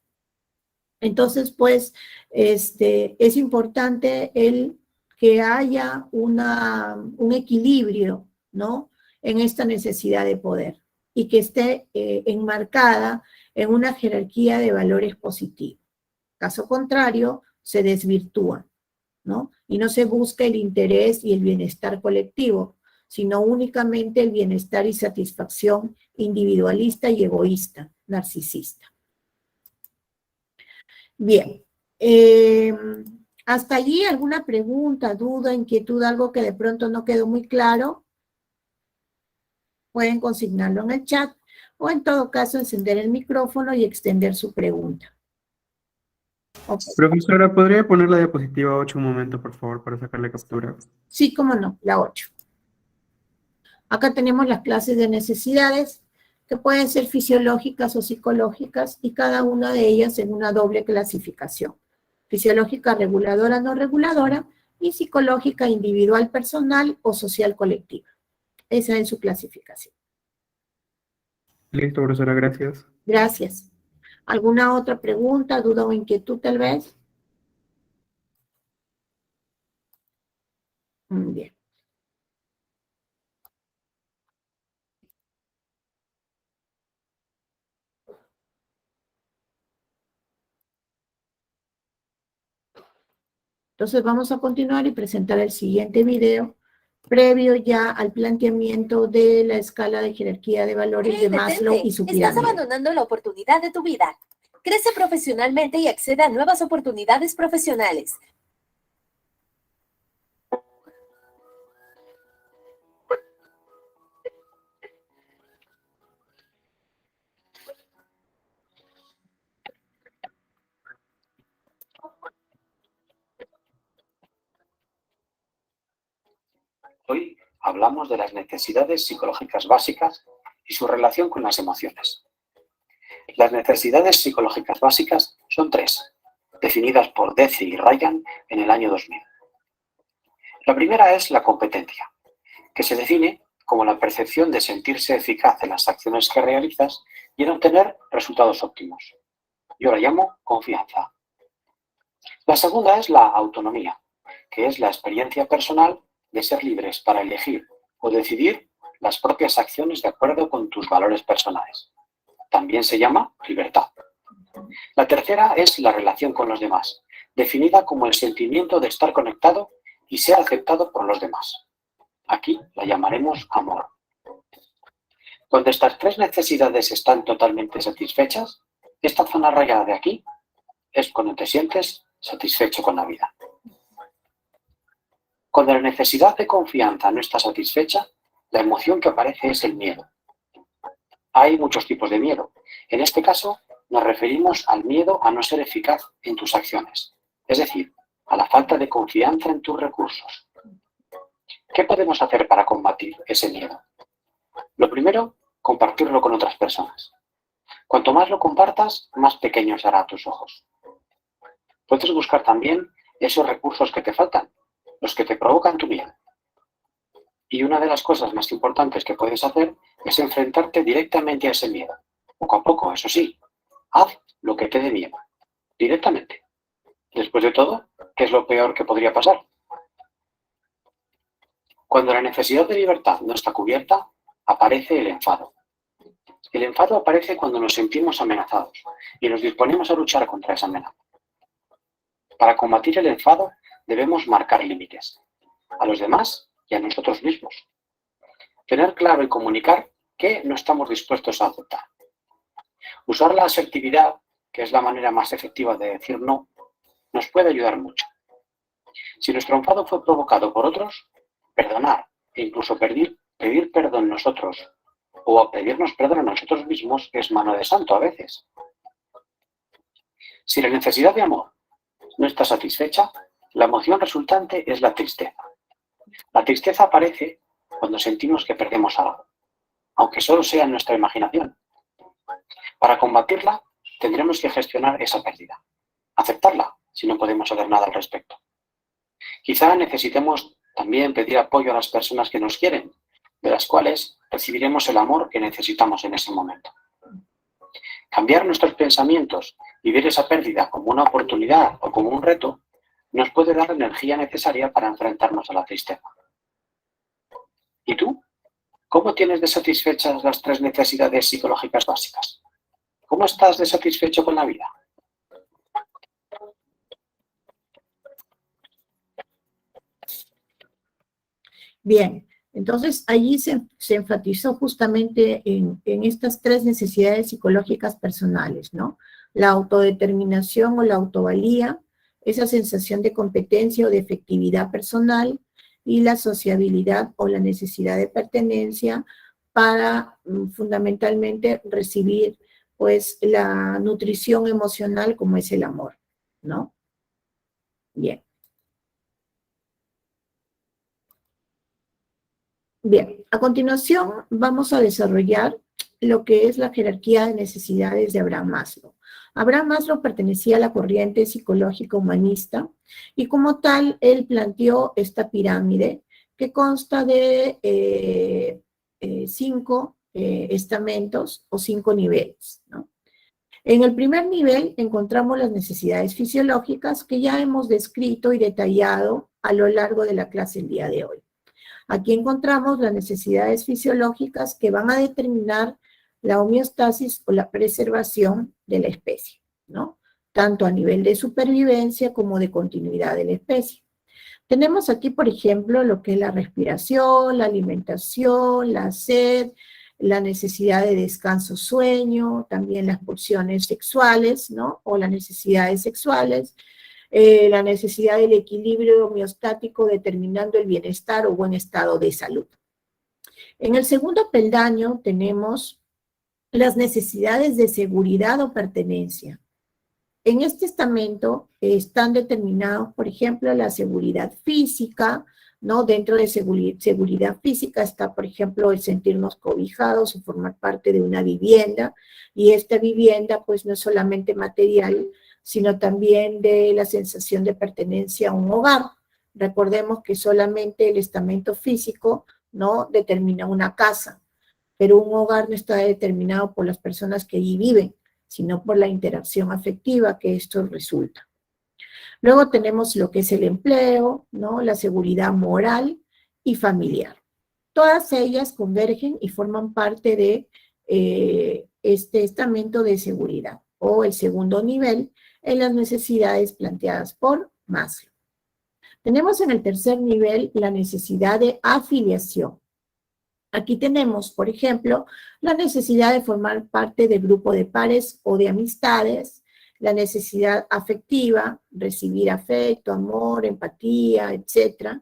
Entonces, pues, es importante el que haya un equilibrio, ¿no? En esta necesidad de poder y que esté enmarcada en una jerarquía de valores positivos. Caso contrario, se desvirtúa, ¿no? Y no se busca el interés y el bienestar colectivo, sino únicamente el bienestar y satisfacción individualista y egoísta, narcisista. Bien, hasta allí alguna pregunta, duda, inquietud, algo que de pronto no quedó muy claro, pueden consignarlo en el chat o en todo caso encender el micrófono y extender su pregunta. Okay. Profesora, ¿podría poner la diapositiva 8 un momento, por favor, para sacarle captura? Sí, cómo no, la 8. Acá tenemos las clases de necesidades, que pueden ser fisiológicas o psicológicas, y cada una de ellas en una doble clasificación. Fisiológica reguladora, no reguladora, y psicológica individual, personal o social colectiva. Esa es su clasificación. Listo, profesora, gracias. Gracias. ¿Alguna otra pregunta, duda o inquietud tal vez? Bien. Entonces vamos a continuar y presentar el siguiente video, previo ya al planteamiento de la escala de jerarquía de valores de Maslow y su pirámide. Estás abandonando la oportunidad de tu vida. Crece profesionalmente y accede a nuevas oportunidades profesionales. Hoy hablamos de las necesidades psicológicas básicas y su relación con las emociones. Las necesidades psicológicas básicas son 3, definidas por Deci y Ryan en el año 2000. La primera es la competencia, que se define como la percepción de sentirse eficaz en las acciones que realizas y en obtener resultados óptimos. Yo la llamo confianza. La segunda es la autonomía, que es la experiencia personal de ser libres para elegir o decidir las propias acciones de acuerdo con tus valores personales. También se llama libertad. La tercera es la relación con los demás, definida como el sentimiento de estar conectado y ser aceptado por los demás. Aquí la llamaremos amor. Cuando estas 3 necesidades están totalmente satisfechas, esta zona rayada de aquí es cuando te sientes satisfecho con la vida. Cuando la necesidad de confianza no está satisfecha, la emoción que aparece es el miedo. Hay muchos tipos de miedo. En este caso, nos referimos al miedo a no ser eficaz en tus acciones, es decir, a la falta de confianza en tus recursos. ¿Qué podemos hacer para combatir ese miedo? Lo primero, compartirlo con otras personas. Cuanto más lo compartas, más pequeño será a tus ojos. Puedes buscar también esos recursos que te faltan, los que te provocan tu miedo. Y una de las cosas más importantes que puedes hacer es enfrentarte directamente a ese miedo. Poco a poco, eso sí. Haz lo que te dé miedo. Directamente. Después de todo, ¿qué es lo peor que podría pasar? Cuando la necesidad de libertad no está cubierta, aparece el enfado. El enfado aparece cuando nos sentimos amenazados y nos disponemos a luchar contra esa amenaza. Para combatir el enfado, debemos marcar límites. A los demás y a nosotros mismos. Tener claro y comunicar qué no estamos dispuestos a aceptar. Usar la asertividad, que es la manera más efectiva de decir no, nos puede ayudar mucho. Si nuestro enfado fue provocado por otros, perdonar e incluso pedir perdón nosotros o pedirnos perdón a nosotros mismos es mano de santo a veces. Si la necesidad de amor no está satisfecha, la emoción resultante es la tristeza. La tristeza aparece cuando sentimos que perdemos algo, aunque solo sea en nuestra imaginación. Para combatirla, tendremos que gestionar esa pérdida, aceptarla si no podemos hacer nada al respecto. Quizá necesitemos también pedir apoyo a las personas que nos quieren, de las cuales recibiremos el amor que necesitamos en ese momento. Cambiar nuestros pensamientos y ver esa pérdida como una oportunidad o como un reto nos puede dar la energía necesaria para enfrentarnos a la tristeza. ¿Y tú? ¿Cómo tienes de satisfechas las 3 necesidades psicológicas básicas? ¿Cómo estás de satisfecho con la vida? Bien, entonces allí se enfatizó justamente en estas 3 necesidades psicológicas personales, ¿no? La autodeterminación o la autovalía, esa sensación de competencia o de efectividad personal, y la sociabilidad o la necesidad de pertenencia para fundamentalmente recibir pues la nutrición emocional como es el amor, ¿no? Bien. Bien, a continuación vamos a desarrollar lo que es la jerarquía de necesidades de Abraham Maslow. Abraham Maslow pertenecía a la corriente psicológica humanista y como tal él planteó esta pirámide que consta de 5 estamentos o 5 niveles, ¿no? En el primer nivel encontramos las necesidades fisiológicas que ya hemos descrito y detallado a lo largo de la clase el día de hoy. Aquí encontramos las necesidades fisiológicas que van a determinar la homeostasis o la preservación de la especie, ¿no? Tanto a nivel de supervivencia como de continuidad de la especie. Tenemos aquí, por ejemplo, lo que es la respiración, la alimentación, la sed, la necesidad de descanso, sueño, también las pulsiones sexuales, ¿no? O las necesidades sexuales, la necesidad del equilibrio homeostático determinando el bienestar o buen estado de salud. En el segundo peldaño tenemos las necesidades de seguridad o pertenencia. En este estamento están determinados, por ejemplo, la seguridad física, ¿no? Dentro de seguridad física está, por ejemplo, el sentirnos cobijados o formar parte de una vivienda, y esta vivienda pues no es solamente material, sino también de la sensación de pertenencia a un hogar. Recordemos que solamente el estamento físico, ¿no?, determina una casa, pero un hogar no está determinado por las personas que allí viven, sino por la interacción afectiva que esto resulta. Luego tenemos lo que es el empleo, ¿no?, la seguridad moral y familiar. Todas ellas convergen y forman parte de este estamento de seguridad, o el segundo nivel en las necesidades planteadas por Maslow. Tenemos en el tercer nivel la necesidad de afiliación. Aquí tenemos, por ejemplo, la necesidad de formar parte del grupo de pares o de amistades, la necesidad afectiva, recibir afecto, amor, empatía, etc.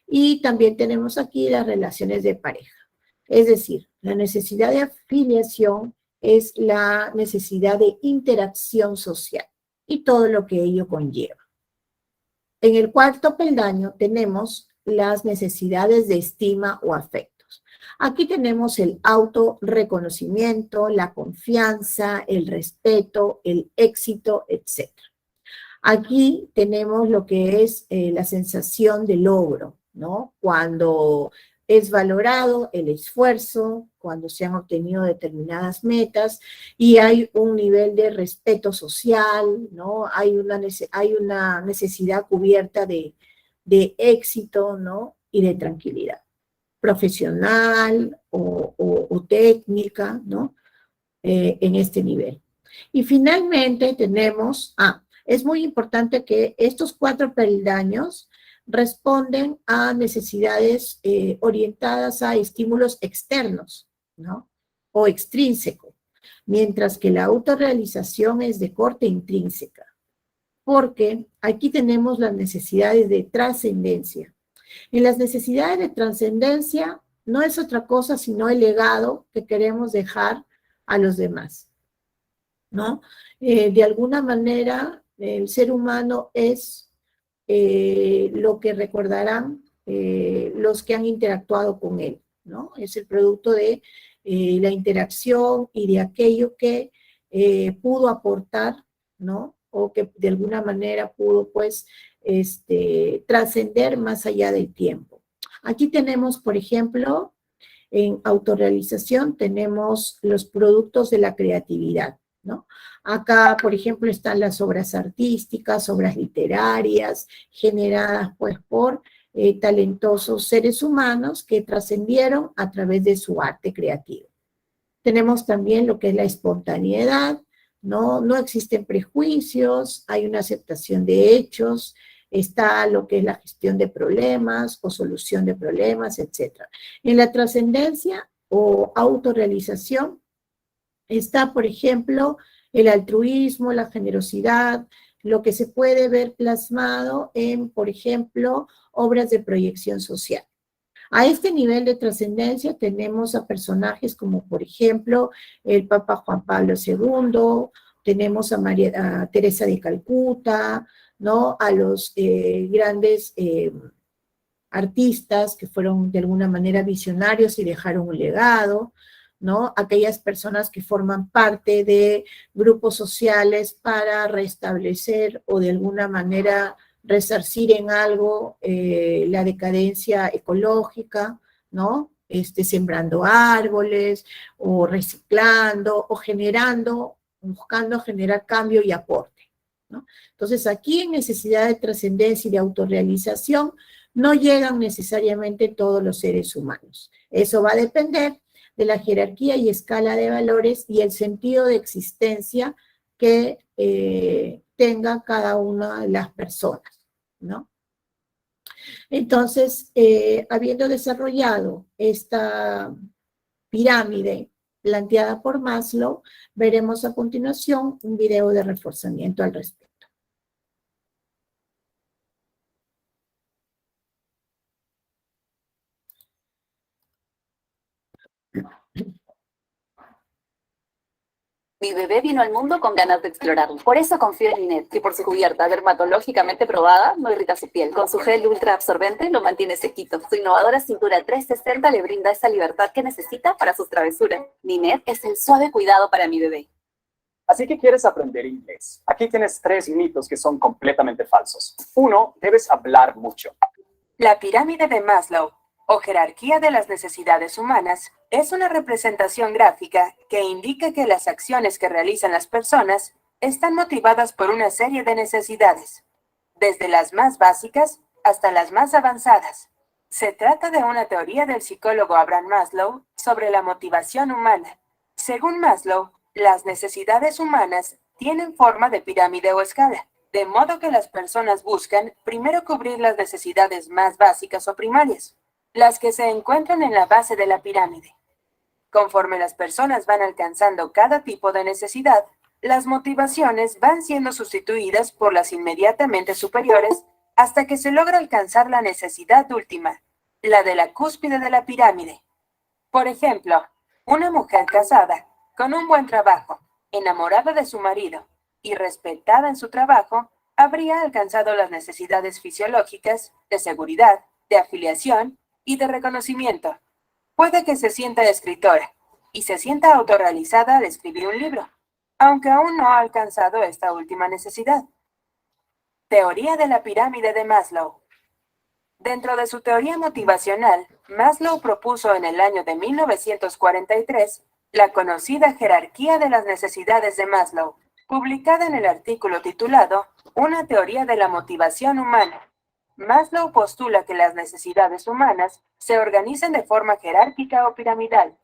Y también tenemos aquí las relaciones de pareja. Es decir, la necesidad de afiliación es la necesidad de interacción social y todo lo que ello conlleva. En el cuarto peldaño tenemos las necesidades de estima o afectos. Aquí tenemos el autorreconocimiento, la confianza, el respeto, el éxito, etc. Aquí tenemos lo que es la sensación de logro, ¿no? Cuando es valorado el esfuerzo, cuando se han obtenido determinadas metas y hay un nivel de respeto social, ¿no? Hay una necesidad cubierta de éxito, ¿no?, y de tranquilidad profesional o técnica, ¿no?, en este nivel. Y finalmente tenemos, es muy importante que estos 4 peldaños responden a necesidades orientadas a estímulos externos, ¿no?, o extrínseco, mientras que la autorrealización es de corte intrínseca, porque aquí tenemos las necesidades de trascendencia. En las necesidades de trascendencia no es otra cosa sino el legado que queremos dejar a los demás, ¿no? De alguna manera, el ser humano es lo que recordarán los que han interactuado con él, ¿no? Es el producto de la interacción y de aquello que pudo aportar, ¿no?, o que de alguna manera pudo, pues, trascender más allá del tiempo. Aquí tenemos, por ejemplo, en autorrealización tenemos los productos de la creatividad, ¿no? Acá, por ejemplo, están las obras artísticas, obras literarias, generadas, pues, por talentosos seres humanos que trascendieron a través de su arte creativo. Tenemos también lo que es la espontaneidad, ¿no? No existen prejuicios, hay una aceptación de hechos, está lo que es la gestión de problemas o solución de problemas, etc. En la trascendencia o autorrealización está, por ejemplo, el altruismo, la generosidad, lo que se puede ver plasmado en, por ejemplo, obras de proyección social. A este nivel de trascendencia tenemos a personajes como, por ejemplo, el Papa Juan Pablo II, tenemos a Teresa de Calcuta, ¿no?, a los grandes artistas que fueron de alguna manera visionarios y dejaron un legado, ¿no?, aquellas personas que forman parte de grupos sociales para restablecer o de alguna manera resarcir en algo la decadencia ecológica, ¿no?, sembrando árboles o reciclando o generando, buscando generar cambio y aporte, ¿no? Entonces aquí en necesidad de trascendencia y de autorrealización no llegan necesariamente todos los seres humanos. Eso va a depender de la jerarquía y escala de valores y el sentido de existencia que tenga cada una de las personas, ¿no? Entonces, habiendo desarrollado esta pirámide planteada por Maslow, veremos a continuación un video de reforzamiento al respecto. Mi bebé vino al mundo con ganas de explorarlo. Por eso confío en Ninet, que por su cubierta dermatológicamente probada no irrita su piel. Con su gel ultra absorbente lo mantiene sequito. Su innovadora cintura 360 le brinda esa libertad que necesita para sus travesuras. Ninet es el suave cuidado para mi bebé. Así que quieres aprender inglés. Aquí tienes 3 mitos que son completamente falsos. 1, debes hablar mucho. La pirámide de Maslow, o jerarquía de las necesidades humanas, es una representación gráfica que indica que las acciones que realizan las personas están motivadas por una serie de necesidades, desde las más básicas hasta las más avanzadas. Se trata de una teoría del psicólogo Abraham Maslow sobre la motivación humana. Según Maslow, las necesidades humanas tienen forma de pirámide o escala, de modo que las personas buscan primero cubrir las necesidades más básicas o primarias, las que se encuentran en la base de la pirámide. Conforme las personas van alcanzando cada tipo de necesidad, las motivaciones van siendo sustituidas por las inmediatamente superiores hasta que se logra alcanzar la necesidad última, la de la cúspide de la pirámide. Por ejemplo, una mujer casada, con un buen trabajo, enamorada de su marido y respetada en su trabajo, habría alcanzado las necesidades fisiológicas de seguridad, de afiliación y de reconocimiento. Puede que se sienta escritora y se sienta autorrealizada al escribir un libro, aunque aún no ha alcanzado esta última necesidad. Teoría de la pirámide de Maslow. Dentro de su teoría motivacional, Maslow propuso en el año de 1943 la conocida jerarquía de las necesidades de Maslow, publicada en el artículo titulado Una teoría de la motivación humana. Maslow postula que las necesidades humanas se organizan de forma jerárquica o piramidal,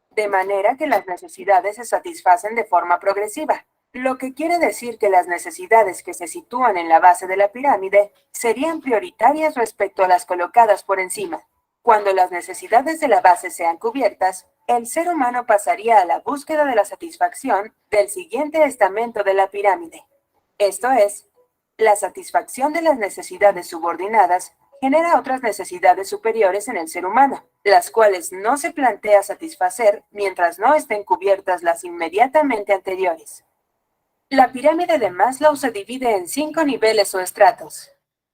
de manera que las necesidades se satisfacen de forma progresiva, lo que quiere decir que las necesidades que se sitúan en la base de la pirámide serían prioritarias respecto a las colocadas por encima. Cuando las necesidades de la base sean cubiertas, el ser humano pasaría a la búsqueda de la satisfacción del siguiente estamento de la pirámide. Esto es, la satisfacción de las necesidades subordinadas genera otras necesidades superiores en el ser humano, las cuales no se plantea satisfacer mientras no estén cubiertas las inmediatamente anteriores. La pirámide de Maslow se divide en 5 niveles o estratos.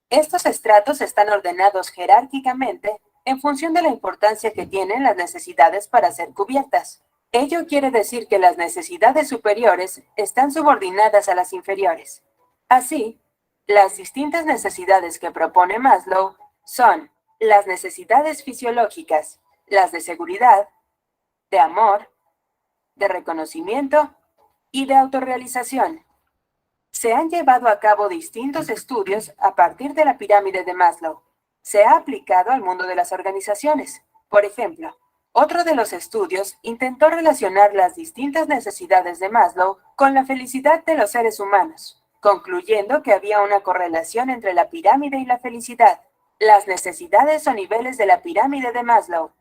Estos estratos están ordenados jerárquicamente en función de la importancia que tienen las necesidades para ser cubiertas. Ello quiere decir que las necesidades superiores están subordinadas a las inferiores. Así, las distintas necesidades que propone Maslow son las necesidades fisiológicas, las de seguridad, de amor, de reconocimiento y de autorrealización. Se han llevado a cabo distintos estudios a partir de la pirámide de Maslow. Se ha aplicado al mundo de las organizaciones. Por ejemplo, otro de los estudios intentó relacionar las distintas necesidades de Maslow con la felicidad de los seres humanos, concluyendo que había una correlación entre la pirámide y la felicidad. Las necesidades o niveles de la pirámide de Maslow.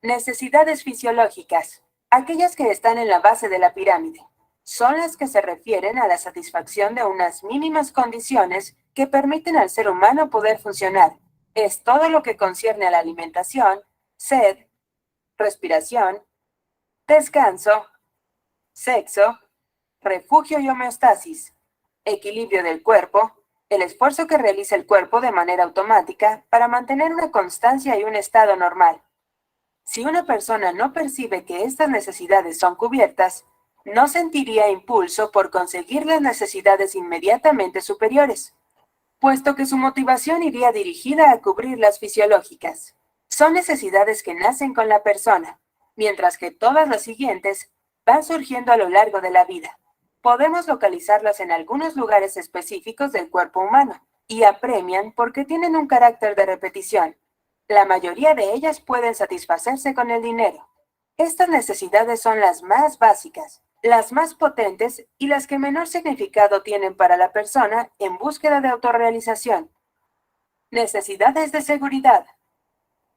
Necesidades fisiológicas, aquellas que están en la base de la pirámide, son las que se refieren a la satisfacción de unas mínimas condiciones que permiten al ser humano poder funcionar. Es todo lo que concierne a la alimentación, sed, respiración, descanso, sexo, refugio y homeostasis, equilibrio del cuerpo, el esfuerzo que realiza el cuerpo de manera automática para mantener una constancia y un estado normal. Si una persona no percibe que estas necesidades son cubiertas, no sentiría impulso por conseguir las necesidades inmediatamente superiores, puesto que su motivación iría dirigida a cubrir las fisiológicas. Son necesidades que nacen con la persona, mientras que todas las siguientes van surgiendo a lo largo de la vida. Podemos localizarlas en algunos lugares específicos del cuerpo humano y apremian porque tienen un carácter de repetición. La mayoría de ellas pueden satisfacerse con el dinero. Estas necesidades son las más básicas, las más potentes y las que menor significado tienen para la persona en búsqueda de autorrealización. Necesidades de seguridad.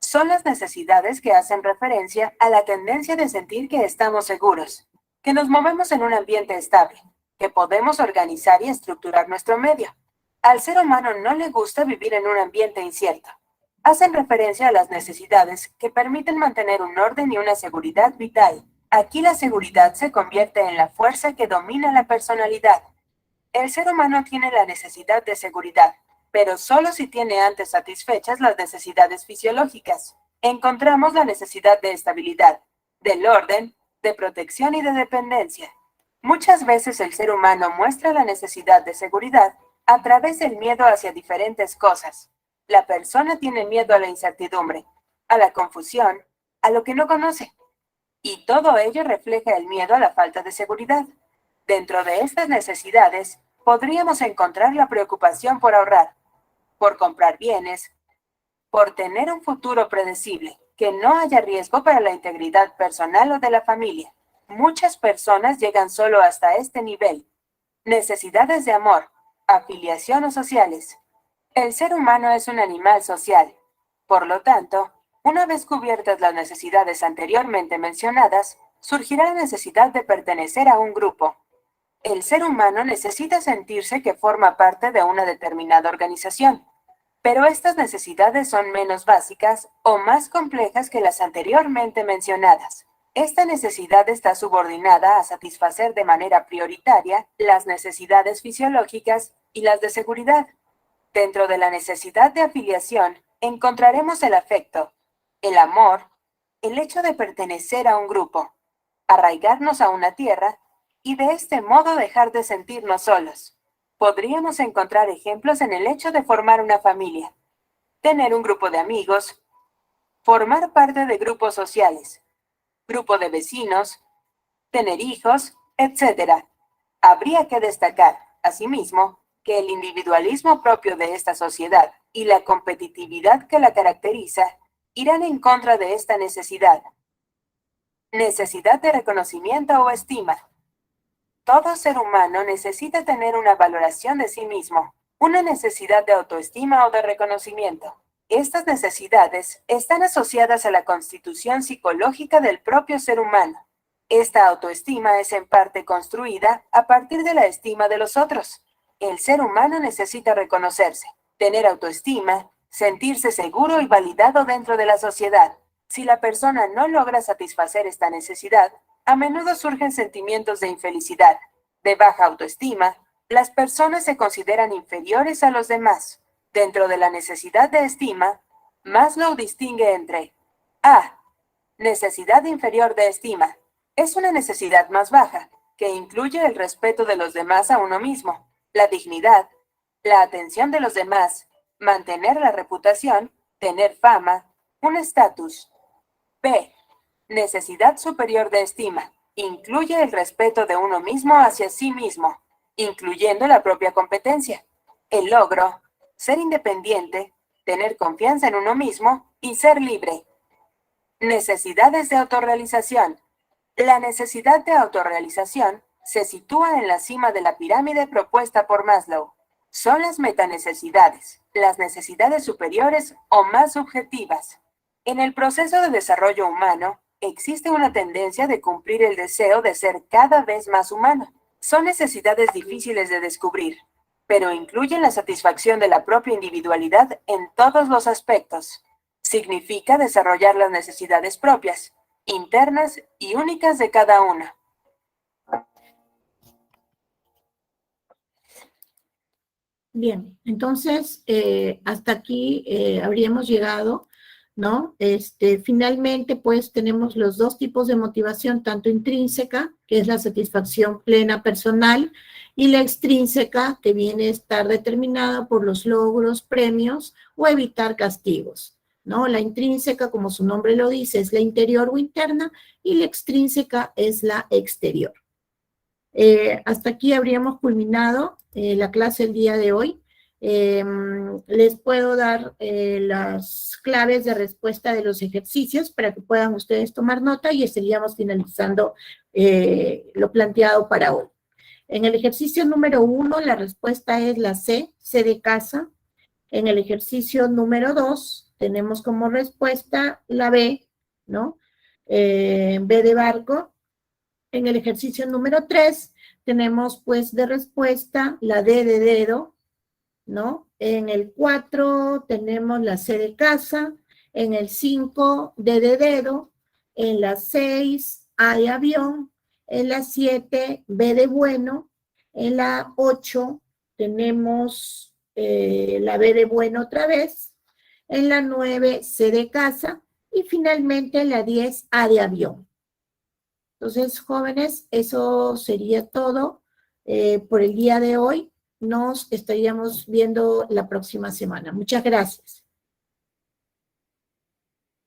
Son las necesidades que hacen referencia a la tendencia de sentir que estamos seguros, que nos movemos en un ambiente estable, que podemos organizar y estructurar nuestro medio. Al ser humano no le gusta vivir en un ambiente incierto. Hacen referencia a las necesidades que permiten mantener un orden y una seguridad vital. Aquí la seguridad se convierte en la fuerza que domina la personalidad. El ser humano tiene la necesidad de seguridad, pero solo si tiene antes satisfechas las necesidades fisiológicas. Encontramos la necesidad de estabilidad, del orden, de protección y de dependencia. Muchas veces el ser humano muestra la necesidad de seguridad a través del miedo hacia diferentes cosas. La persona tiene miedo a la incertidumbre, a la confusión, a lo que no conoce. Y todo ello refleja el miedo a la falta de seguridad. Dentro de estas necesidades, podríamos encontrar la preocupación por ahorrar, por comprar bienes, por tener un futuro predecible, que no haya riesgo para la integridad personal o de la familia. Muchas personas llegan solo hasta este nivel. Necesidades de amor, afiliación o sociales. El ser humano es un animal social. Por lo tanto, una vez cubiertas las necesidades anteriormente mencionadas, surgirá la necesidad de pertenecer a un grupo. El ser humano necesita sentirse que forma parte de una determinada organización, pero estas necesidades son menos básicas o más complejas que las anteriormente mencionadas. Esta necesidad está subordinada a satisfacer de manera prioritaria las necesidades fisiológicas y las de seguridad. Dentro de la necesidad de afiliación encontraremos el afecto, el amor, el hecho de pertenecer a un grupo, arraigarnos a una tierra y de este modo dejar de sentirnos solos. Podríamos encontrar ejemplos en el hecho de formar una familia, tener un grupo de amigos, formar parte de grupos sociales, grupo de vecinos, tener hijos, etc. Habría que destacar, asimismo, que el individualismo propio de esta sociedad y la competitividad que la caracteriza irán en contra de esta necesidad. Necesidad de reconocimiento o estima. Todo ser humano necesita tener una valoración de sí mismo, una necesidad de autoestima o de reconocimiento. Estas necesidades están asociadas a la constitución psicológica del propio ser humano. Esta autoestima es en parte construida a partir de la estima de los otros. El ser humano necesita reconocerse, tener autoestima, sentirse seguro y validado dentro de la sociedad. Si la persona no logra satisfacer esta necesidad, a menudo surgen sentimientos de infelicidad, de baja autoestima. Las personas se consideran inferiores a los demás. Dentro de la necesidad de estima, Maslow distingue entre A. Necesidad inferior de estima. Es una necesidad más baja, que incluye el respeto de los demás a uno mismo, la dignidad, la atención de los demás, mantener la reputación, tener fama, un estatus. B. Necesidad superior de estima. Incluye el respeto de uno mismo hacia sí mismo, incluyendo la propia competencia, el logro, ser independiente, tener confianza en uno mismo y ser libre. Necesidades de autorrealización. La necesidad de autorrealización se sitúa en la cima de la pirámide propuesta por Maslow. Son las metanecesidades, las necesidades superiores o más subjetivas. En el proceso de desarrollo humano, existe una tendencia de cumplir el deseo de ser cada vez más humano. Son necesidades difíciles de descubrir, pero incluyen la satisfacción de la propia individualidad en todos los aspectos. Significa desarrollar las necesidades propias, internas y únicas de cada uno. Bien, entonces hasta aquí habríamos llegado, ¿no? Finalmente, pues tenemos los dos tipos de motivación, tanto intrínseca, que es la satisfacción plena personal, y la extrínseca, que viene a estar determinada por los logros, premios o evitar castigos, ¿no? La intrínseca, como su nombre lo dice, es la interior o interna, y la extrínseca es la exterior. Hasta aquí habríamos culminado la clase el día de hoy. Les puedo dar las claves de respuesta de los ejercicios para que puedan ustedes tomar nota y estaríamos finalizando lo planteado para hoy. En el ejercicio número 1, la respuesta es la C, C de casa. En el ejercicio número 2, tenemos como respuesta la B, ¿no? B de barco. En el ejercicio número 3, tenemos pues de respuesta la D de dedo, ¿no? En el 4 tenemos la C de casa, en el 5 D de dedo, en la 6 A de avión, en la 7, B de bueno, en la 8 tenemos la B de bueno otra vez, en la 9, C de casa, y finalmente en la 10, A de avión. Entonces, jóvenes, eso sería todo por el día de hoy. Nos estaríamos viendo la próxima semana. Muchas gracias.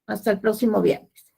Hasta el próximo viernes.